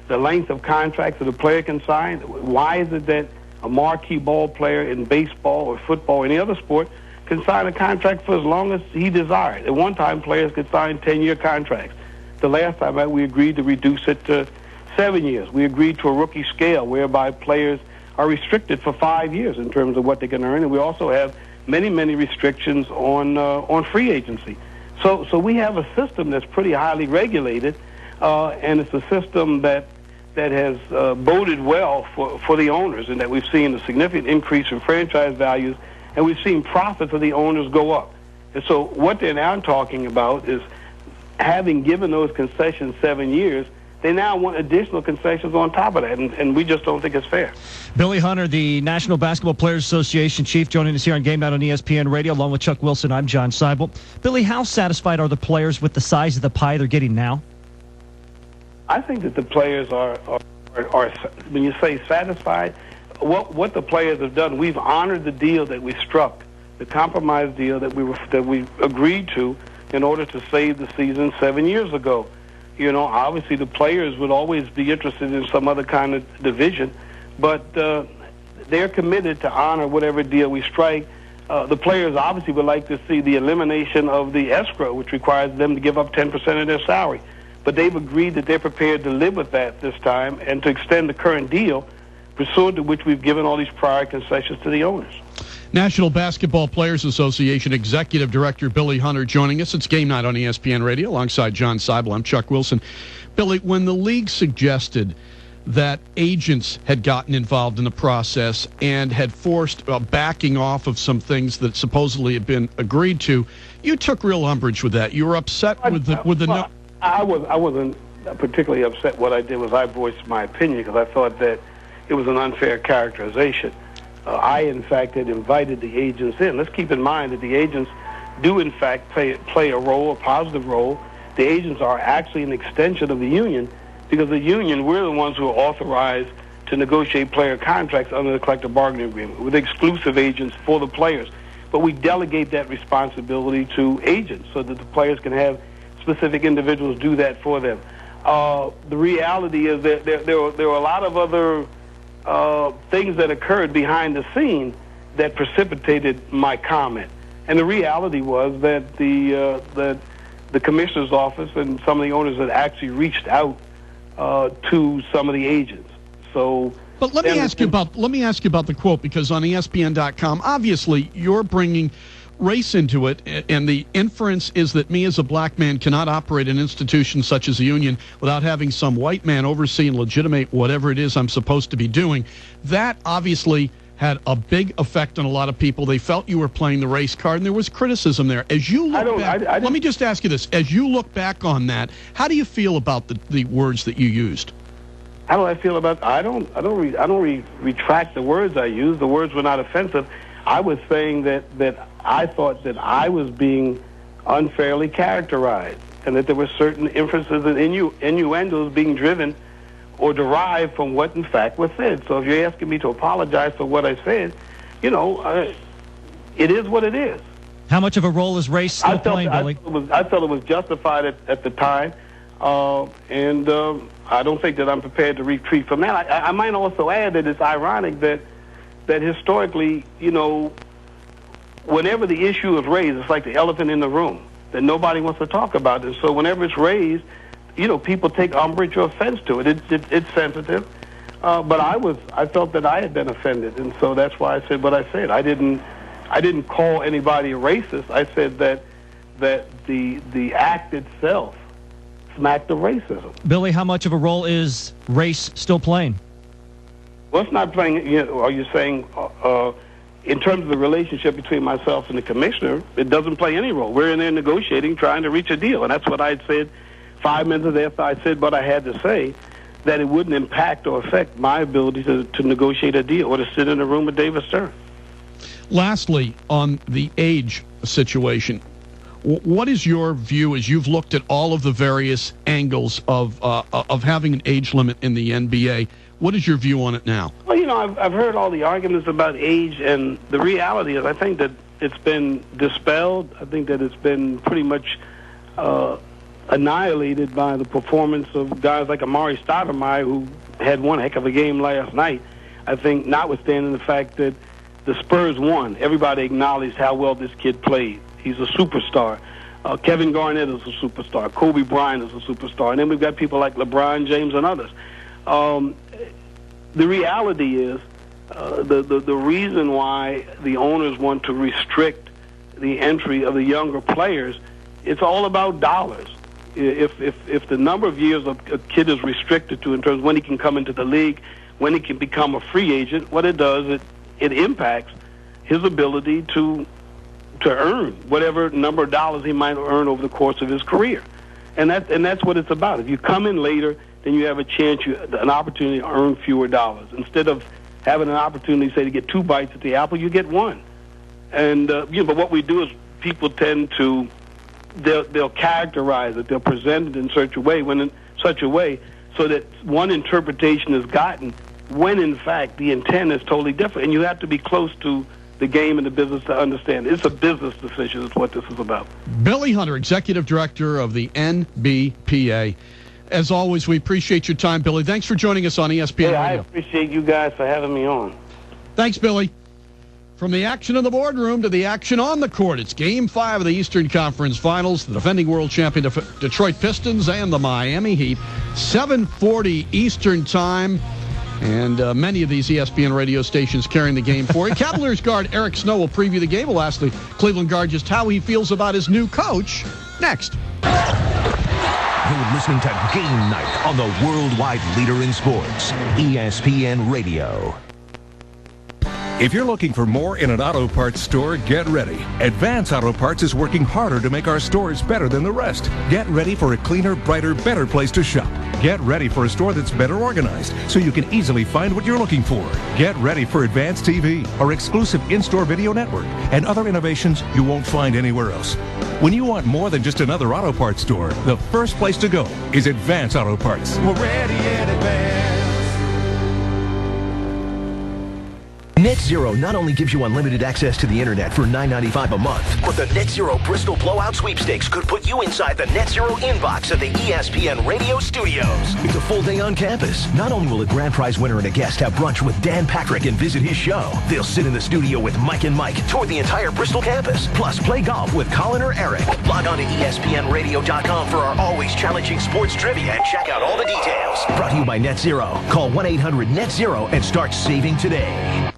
the length of contracts that a player can sign. Why is it that a marquee ball player in baseball or football or any other sport can sign a contract for as long as he desired? At one time, players could sign 10-year contracts. The last time we agreed to reduce it to 7 years. We agreed to a rookie scale whereby players are restricted for 5 years in terms of what they can earn, and we also have many, many restrictions on free agency. So we have a system that's pretty highly regulated, and it's a system that has boded well for the owners, and that we've seen a significant increase in franchise values, and we've seen profits of the owners go up. And so what they're now talking about is, having given those concessions 7 years, they now want additional concessions on top of that, and we just don't think it's fair. Billy Hunter, the National Basketball Players Association chief, joining us here on Game Night on ESPN Radio, along with Chuck Wilson. I'm John Seibel. Billy, how satisfied are the players with the size of the pie they're getting now? I think that the players are when you say satisfied, what the players have done, we've honored the deal that we struck, the compromise deal that we agreed to in order to save the season 7 years ago. You know, obviously the players would always be interested in some other kind of division, but they're committed to honor whatever deal we strike. The players obviously would like to see the elimination of the escrow, which requires them to give up 10% of their salary. But they've agreed that they're prepared to live with that this time and to extend the current deal, pursuant to which we've given all these prior concessions to the owners. National Basketball Players Association Executive Director Billy Hunter joining us. It's Game Night on ESPN Radio alongside John Seibel. I'm Chuck Wilson. Billy, when the league suggested that agents had gotten involved in the process and had forced backing off of some things that supposedly had been agreed to, you took real umbrage with that. You were upset with the I wasn't particularly upset. What I did was I voiced my opinion because I thought that it was an unfair characterization. I, in fact, had invited the agents in. Let's keep in mind that the agents do, in fact, play a role, a positive role. The agents are actually an extension of the union, because the union, we're the ones who are authorized to negotiate player contracts under the collective bargaining agreement with exclusive agents for the players. But we delegate that responsibility to agents so that the players can have specific individuals do that for them. The reality is that there were a lot of other things that occurred behind the scene that precipitated my comment. And the reality was that the commissioner's office and some of the owners had actually reached out to some of the agents. So, but let me ask you about the quote, because on ESPN.com, obviously you're bringing race into it, and the inference is that me as a black man cannot operate an institution such as a union without having some white man oversee and legitimate whatever it is I'm supposed to be doing. That obviously had a big effect on a lot of people. They felt you were playing the race card, and there was criticism there. As you look back, let me just ask you this. As you look back on that, how do you feel about the words that you used? How do I feel about? I don't retract the words I used. The words were not offensive. I was saying that I thought that I was being unfairly characterized, and that there were certain inferences and innuendos being driven or derived from what in fact was said. So if you're asking me to apologize for what I said, you know, it is what it is. How much of a role is race still playing, Billy? I felt it was justified at the time, and I don't think that I'm prepared to retreat from that. I might also add that it's ironic that historically, you know, whenever the issue is raised, it's like the elephant in the room that nobody wants to talk about it. So whenever it's raised, you know, people take umbrage or offense to it. It's sensitive, but I felt that I had been offended, and so that's why I said what I said. I didn't call anybody a racist. I said that the act itself smacked of racism. Billy, how much of a role is race still playing? Well, it's not playing. You know, are you saying in terms of the relationship between myself and the commissioner, it doesn't play any role. We're in there negotiating, trying to reach a deal, and that's what I had said 5 minutes after I said what I had to say, that it wouldn't impact or affect my ability to negotiate a deal or to sit in a room with David Stern. Lastly, on the age situation, what is your view as you've looked at all of the various angles of having an age limit in the NBA? What is your view on it now? Well, you know, I've heard all the arguments about age, and the reality is I think that it's been dispelled. I think that it's been pretty much annihilated by the performance of guys like Amari Stoudemire, who had one heck of a game last night. I think notwithstanding the fact that the Spurs won, everybody acknowledged how well this kid played. He's a superstar. Kevin Garnett is a superstar. Kobe Bryant is a superstar. And then we've got people like LeBron James and others. The reality is the reason why the owners want to restrict the entry of the younger players it's all about dollars. If the number of years a kid is restricted to in terms of when he can come into the league, when he can become a free agent, what it does, it impacts his ability to earn whatever number of dollars he might earn over the course of his career. And that's what it's about. If you come in later, then you have an opportunity to earn fewer dollars. Instead of having an opportunity, say, to get 2 bites at the apple, you get 1. And but what we do is people tend to they'll characterize it, they'll present it in such a way so that one interpretation is gotten when in fact the intent is totally different. And you have to be close to the game and the business to understand. It's a business decision is what this is about. Billy Hunter, Executive Director of the NBPA. As always, we appreciate your time, Billy. Thanks for joining us on ESPN Radio. I appreciate you guys for having me on. Thanks, Billy. From the action in the boardroom to the action on the court, it's Game 5 of the Eastern Conference Finals. The defending world champion Detroit Pistons and the Miami Heat. 7:40 Eastern Time. And many of these ESPN radio stations carrying the game for you. Cavaliers guard Eric Snow will preview the game. We'll ask the Cleveland guard just how he feels about his new coach next. You're listening to Game Night on the worldwide leader in sports, ESPN Radio. If you're looking for more in an auto parts store, get ready. Advance Auto Parts is working harder to make our stores better than the rest. Get ready for a cleaner, brighter, better place to shop. Get ready for a store that's better organized so you can easily find what you're looking for. Get ready for advanced TV, our exclusive in-store video network, and other innovations you won't find anywhere else. When you want more than just another auto parts store, the first place to go is Advance Auto Parts. We're ready in advance. Net Zero not only gives you unlimited access to the internet for $9.95 a month, but the Net Zero Bristol Blowout Sweepstakes could put you inside the Net Zero inbox at the ESPN Radio studios. It's a full day on campus. Not only will a grand prize winner and a guest have brunch with Dan Patrick and visit his show, they'll sit in the studio with Mike and Mike, tour the entire Bristol campus, plus play golf with Colin or Eric. Log on to ESPNRadio.com for our always challenging sports trivia and check out all the details. Brought to you by Net Zero. Call 1-800-NET-ZERO and start saving today.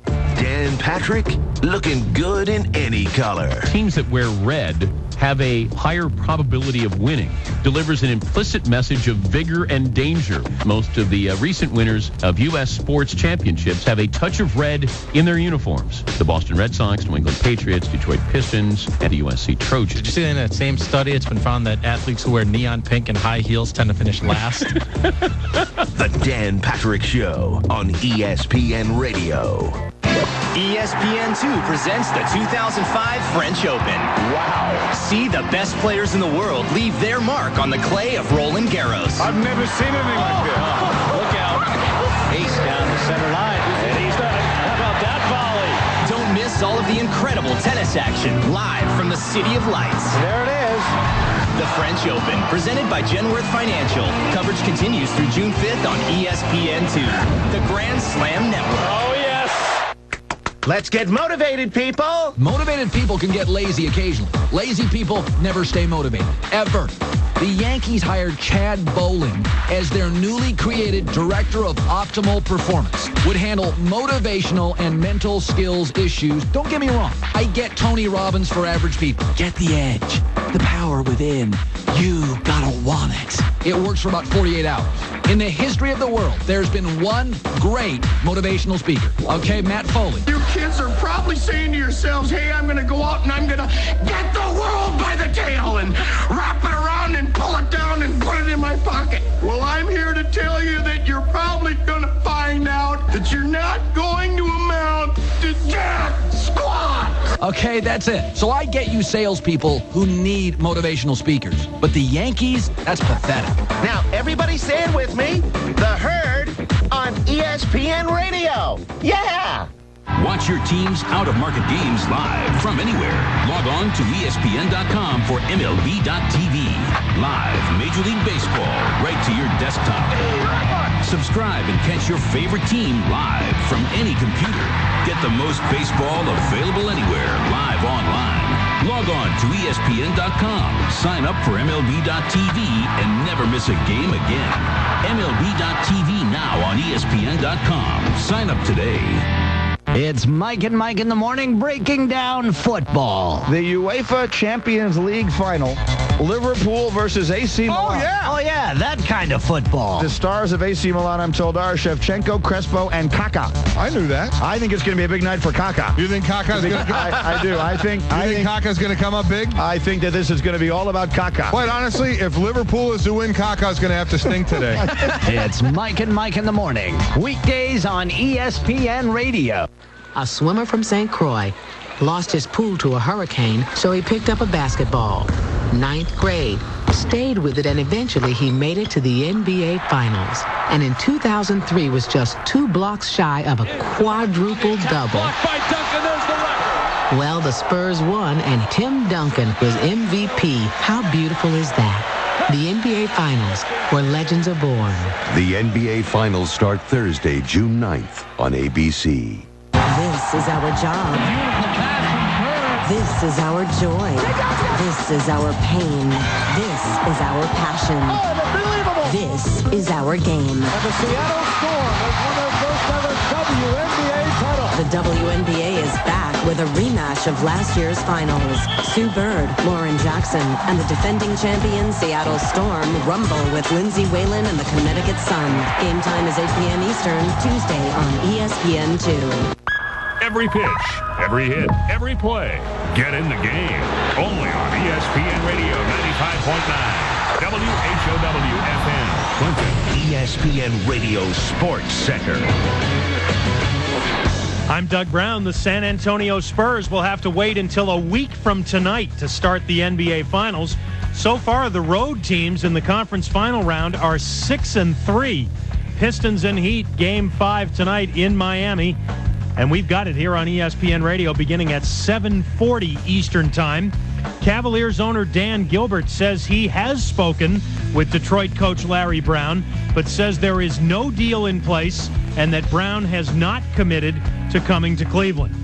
Dan Patrick, looking good in any color. Teams that wear red have a higher probability of winning. Delivers an implicit message of vigor and danger. Most of the recent winners of U.S. sports championships have a touch of red in their uniforms. The Boston Red Sox, New England Patriots, Detroit Pistons, and the USC Trojans. Did you see in that same study, it's been found that athletes who wear neon pink and high heels tend to finish last? The Dan Patrick Show on ESPN Radio. ESPN2 presents the 2005 French Open. Wow. See the best players in the world leave their mark on the clay of Roland Garros. I've never seen anything like this. Look out. Ace down the center line. And he's done it. How about that volley? Don't miss all of the incredible tennis action live from the City of Lights. There it is. The French Open, presented by Genworth Financial. Coverage continues through June 5th on ESPN2, the Grand Slam Network. Oh, yes. Let's get motivated, people. Motivated people can get lazy occasionally. Lazy people never stay motivated, ever. The Yankees hired Chad Bowling as their newly created Director of Optimal Performance. Would handle motivational and mental skills issues. Don't get me wrong. I get Tony Robbins for average people. Get the edge, the power within. You gotta want it. It works for about 48 hours. In the history of the world, there's been one great motivational speaker. Okay, Matt Foley. You kids are probably saying to yourselves, hey, I'm going to go out and I'm going to get the world by the tail and wrap it around and pull it down and put it in my pocket. Well, I'm here to tell you that you're probably going to find out that you're not going to amount to jack squat. Okay, that's it. So I get you salespeople who need motivational speakers. But the Yankees, that's pathetic. Now, everybody say it with me. The Herd on ESPN Radio. Yeah! Watch your team's out-of-market games live from anywhere. Log on to ESPN.com for MLB.tv. Live Major League Baseball right to your desktop. Subscribe and catch your favorite team live from any computer. Get the most baseball available anywhere, live online. Log on to ESPN.com. Sign up for MLB.tv and never miss a game again. MLB.tv now on ESPN.com. Sign up today. It's Mike and Mike in the morning breaking down football. The UEFA Champions League final. Liverpool versus AC Milan. Oh, yeah, that kind of football. The stars of AC Milan, I'm told, are Shevchenko, Crespo, and Kaká. I knew that. I think it's going to be a big night for Kaká. You think Kaká's going to I do. I think Kaká's going to come up big? I think that this is going to be all about Kaká. Quite honestly, if Liverpool is to win, Kaká's going to have to stink today. It's Mike and Mike in the morning. Weekdays on ESPN Radio. A swimmer from St. Croix lost his pool to a hurricane, so he picked up a basketball. 9th grade, stayed with it, and eventually he made it to the NBA Finals. And in 2003 was just 2 blocks shy of a quadruple double. Well, the Spurs won, and Tim Duncan was MVP. How beautiful is that? The NBA Finals, where legends are born. The NBA Finals start Thursday, June 9th on ABC. This is our job. This is our joy. This is our pain. This is our passion. This is our game. And the Seattle Storm has won their first ever WNBA title. The WNBA is back with a rematch of last year's finals. Sue Bird, Lauren Jackson, and the defending champion Seattle Storm rumble with Lindsay Whalen and the Connecticut Sun. Game time is 8 p.m. Eastern, Tuesday on ESPN2. Every pitch, every hit, every play. Get in the game. Only on ESPN Radio 95.9. WHOW FM, Clinton. ESPN Radio Sports Center. I'm Doug Brown. The San Antonio Spurs will have to wait until a week from tonight to start the NBA Finals. So far, the road teams in the conference final round are 6-3. Pistons and Heat, Game 5 tonight in Miami. And we've got it here on ESPN Radio beginning at 7:40 Eastern Time. Cavaliers owner Dan Gilbert says he has spoken with Detroit coach Larry Brown, but says there is no deal in place and that Brown has not committed to coming to Cleveland.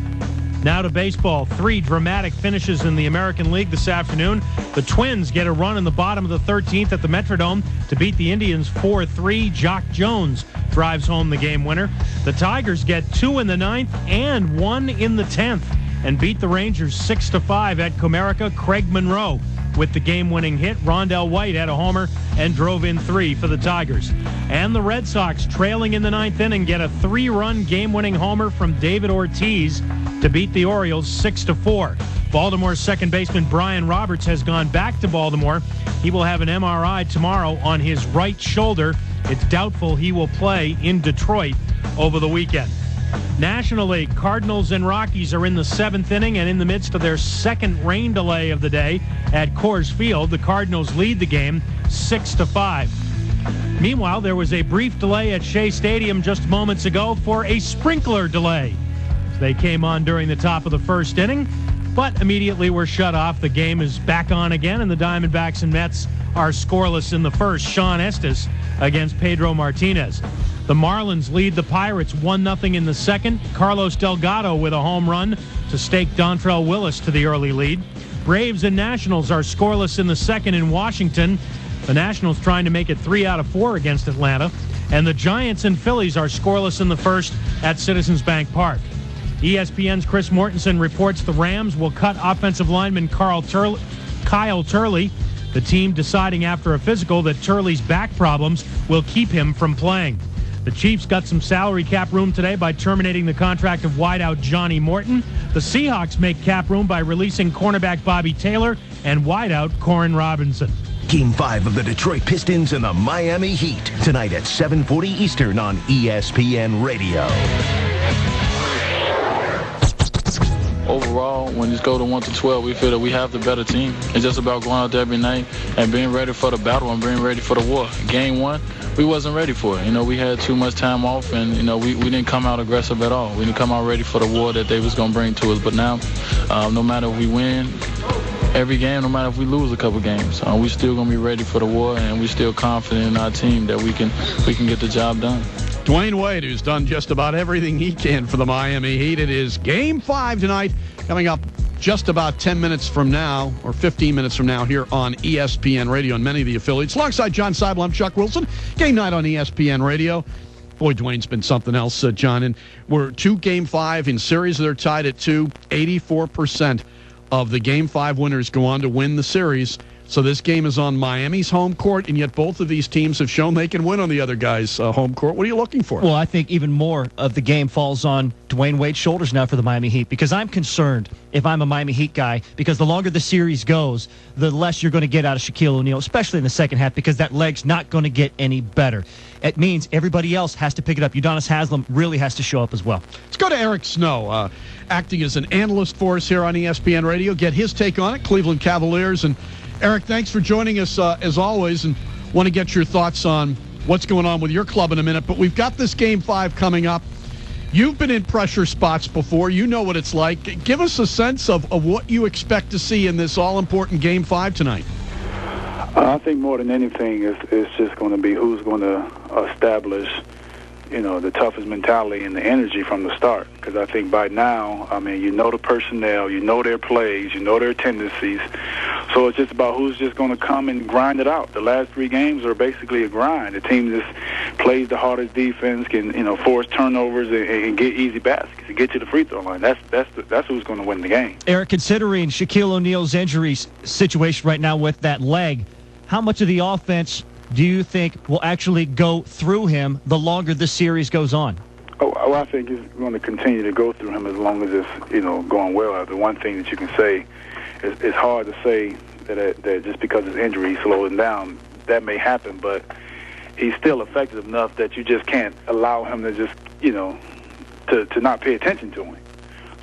Now to baseball. 3 dramatic finishes in the American League this afternoon. The Twins get a run in the bottom of the 13th at the Metrodome to beat the Indians 4-3. Jock Jones drives home the game winner. The Tigers get 2 in the 9th and 1 in the 10th and beat the Rangers 6-5 at Comerica. Craig Monroe with the game-winning hit. Rondell White had a homer and drove in 3 for the Tigers. And the Red Sox, trailing in the 9th inning, get a 3-run game-winning homer from David Ortiz to beat the Orioles 6-4. Baltimore's second baseman Brian Roberts has gone back to Baltimore. He will have an MRI tomorrow on his right shoulder. It's doubtful he will play in Detroit over the weekend. National League, Cardinals and Rockies are in the 7th inning and in the midst of their second rain delay of the day at Coors Field. The Cardinals lead the game 6-5. Meanwhile, there was a brief delay at Shea Stadium just moments ago for a sprinkler delay. They came on during the top of the first inning, but immediately were shut off. The game is back on again, and the Diamondbacks and Mets are scoreless in the first. Sean Estes against Pedro Martinez. The Marlins lead the Pirates 1-0 in the second. Carlos Delgado with a home run to stake Dontrell Willis to the early lead. Braves and Nationals are scoreless in the second in Washington. The Nationals trying to make it 3 out of 4 against Atlanta. And the Giants and Phillies are scoreless in the first at Citizens Bank Park. ESPN's Chris Mortensen reports the Rams will cut offensive lineman Kyle Turley, the team deciding after a physical that Turley's back problems will keep him from playing. The Chiefs got some salary cap room today by terminating the contract of wideout Johnny Morton. The Seahawks make cap room by releasing cornerback Bobby Taylor and wideout Corin Robinson. Game 5 of the Detroit Pistons and the Miami Heat tonight at 7:40 Eastern on ESPN Radio. Overall, when you go to 1-12, we feel that we have the better team. It's just about going out there every night and being ready for the battle and being ready for the war. Game 1, we wasn't ready for it. We had too much time off, and we didn't come out aggressive at all. We didn't come out ready for the war that they was going to bring to us. But now, no matter if we win every game, no matter if we lose a couple games, we still going to be ready for the war, and we still confident in our team that we can get the job done. Dwayne Wade, who's done just about everything he can for the Miami Heat. It is Game 5 tonight, coming up just about 10 minutes from now, or 15 minutes from now, here on ESPN Radio and many of the affiliates. Alongside John Seibel, I'm Chuck Wilson. Game night on ESPN Radio. Boy, Dwayne's been something else, John. And we're 2 Game 5 in series. They're tied at 2. 84% of the Game 5 winners go on to win the series. So this game is on Miami's home court, and yet both of these teams have shown they can win on the other guy's home court. What are you looking for? Well, I think even more of the game falls on Dwayne Wade's shoulders now for the Miami Heat, because I'm concerned if I'm a Miami Heat guy, because the longer the series goes, the less you're going to get out of Shaquille O'Neal, especially in the second half, because that leg's not going to get any better. It means everybody else has to pick it up. Udonis Haslem really has to show up as well. Let's go to Eric Snow, acting as an analyst for us here on ESPN Radio. Get his take on it, Cleveland Cavaliers. And Eric, thanks for joining us as always, and want to get your thoughts on what's going on with your club in a minute. But we've got this Game 5 coming up. You've been in pressure spots before. You know what it's like. Give us a sense of what you expect to see in this all-important Game 5 tonight. I think more than anything, it's just going to be who's going to establish, the toughest mentality and the energy from the start. Because I think by now, you know the personnel, you know their plays, you know their tendencies. So it's just about who's just going to come and grind it out. The last 3 games are basically a grind. The team just plays the hardest defense, can force turnovers and get easy baskets and get to the free throw line. That's who's going to win the game. Eric, considering Shaquille O'Neal's injury situation right now with that leg, how much of the offense do you think will actually go through him the longer this series goes on? Oh, I think it's going to continue to go through him as long as it's going well. The one thing that you can say is it's hard to say that just because his injury slowed him down, that may happen, but he's still effective enough that you just can't allow him to just to not pay attention to him.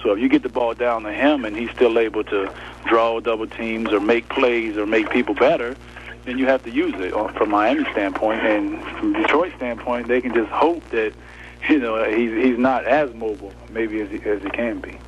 So if you get the ball down to him and he's still able to draw double teams or make plays or make people better, then you have to use it from Miami's standpoint. And from Detroit's standpoint, they can just hope that, he's not as mobile maybe as he can be.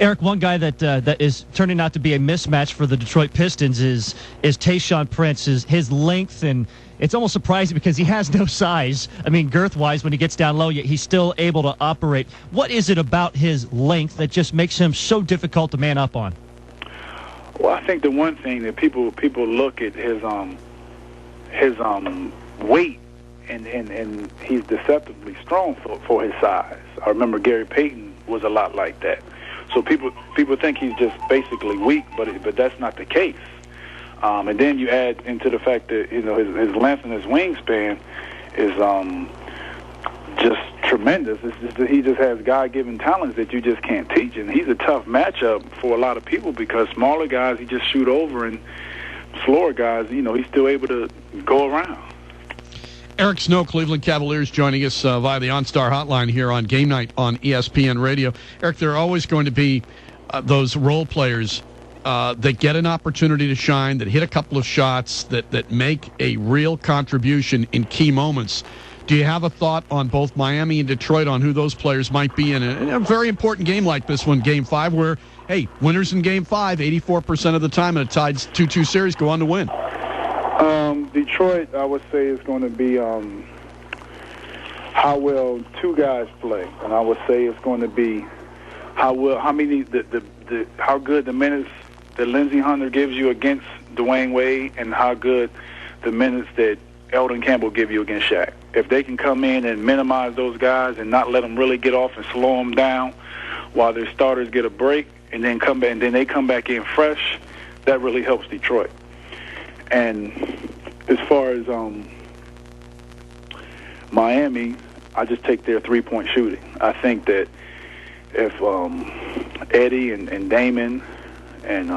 Eric, one guy that is turning out to be a mismatch for the Detroit Pistons is Tayshaun Prince. His length, and it's almost surprising because he has no size. Girth-wise, when he gets down low, yet he's still able to operate. What is it about his length that just makes him so difficult to man up on? Well, I think the one thing that people look at his weight, and he's deceptively strong for his size. I remember Gary Payton was a lot like that. So people think he's just basically weak, but that's not the case. And then you add into the fact that his length and his wingspan is just tremendous. It's just that he just has God-given talents that you just can't teach, and he's a tough matchup for a lot of people because smaller guys he just shoot over, and slower guys, he's still able to go around. Eric Snow, Cleveland Cavaliers, joining us via the OnStar hotline here on Game Night on ESPN Radio. Eric, there are always going to be those role players that get an opportunity to shine, that hit a couple of shots, that make a real contribution in key moments. Do you have a thought on both Miami and Detroit on who those players might be in a very important game like this one, Game 5, where, hey, winners in Game 5, 84% of the time in a tied 2-2 series go on to win? Detroit, I would say, is going to be how well 2 guys play, and I would say it's going to be how good the minutes that Lindsey Hunter gives you against Dwayne Wade, and how good the minutes that Eldon Campbell give you against Shaq. If they can come in and minimize those guys and not let them really get off and slow them down while their starters get a break, and then come back, and then they come back in fresh, that really helps Detroit. And as far as Miami, I just take their three-point shooting. I think that if Eddie and Damon and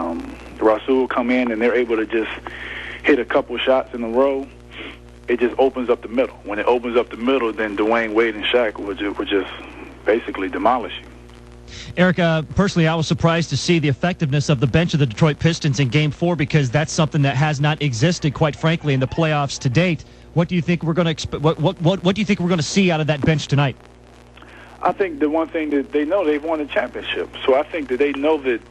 Rasul come in and they're able to just hit a couple shots in a row, it just opens up the middle. When it opens up the middle, then Dwayne Wade and Shaq would just basically demolish you. Eric, personally, I was surprised to see the effectiveness of the bench of the Detroit Pistons in Game 4 because that's something that has not existed, quite frankly, in the playoffs to date. What do you think we're going to what do you think we're going to see out of that bench tonight? I think the one thing that they know, they've won a championship. So I think that they know that,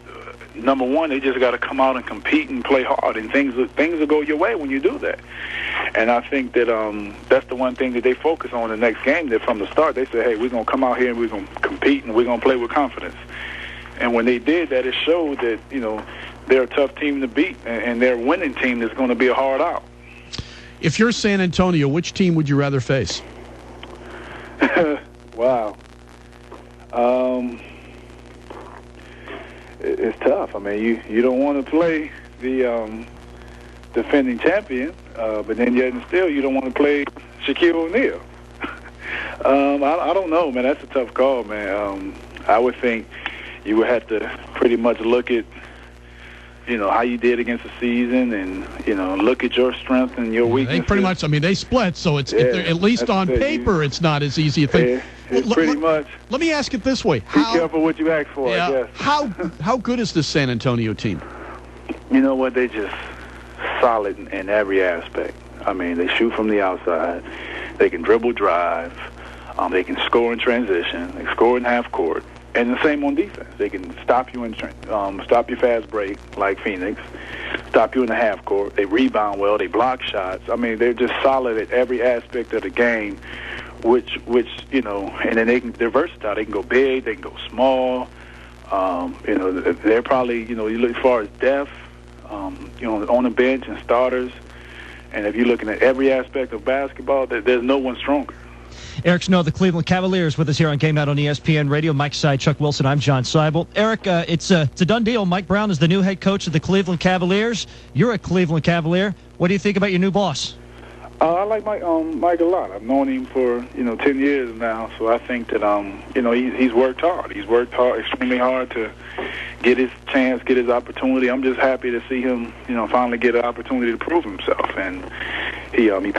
number one, they just got to come out and compete and play hard, and things will go your way when you do that. And I think that that's the one thing that they focus on the next game, that from the start they say, hey, we're going to come out here and we're going to compete and we're going to play with confidence. And when they did that, it showed that, they're a tough team to beat, and they're a winning team that's going to be a hard out. If you're San Antonio, which team would you rather face? Wow. It's tough. I mean, you don't want to play the defending champion, but then yet and still you don't want to play Shaquille O'Neal. I don't know, man. That's a tough call, man. I would think you would have to pretty much look at, how you did against the season and, look at your strength and your weaknesses. They pretty much, they split, so it's at least on paper it's not as easy a thing. Pretty much. Let me ask it this way. Be careful what you ask for, I guess. How good is this San Antonio team? You know what? They just solid in every aspect. I mean, they shoot from the outside. They can dribble drive. They can score in transition. They score in half court. And the same on defense. They can stop you stop your fast break like Phoenix, stop you in the half court. They rebound well. They block shots. I mean, they're just solid at every aspect of the game, which and then they're versatile. They can go big. They can go small. They're probably, you look as far as depth, on the bench and starters. And if you're looking at every aspect of basketball, there's no one stronger. Eric Snow, the Cleveland Cavaliers, with us here on Game Night on ESPN Radio. Mike Side, Chuck Wilson, I'm John Seibel. Eric, it's a done deal. Mike Brown is the new head coach of the Cleveland Cavaliers. You're a Cleveland Cavalier. What do you think about your new boss? I like Mike a lot. I've known him for 10 years now, so I think that he's worked hard. He's worked extremely hard to get his chance, get his opportunity. I'm just happy to see him finally get an opportunity to prove himself, and he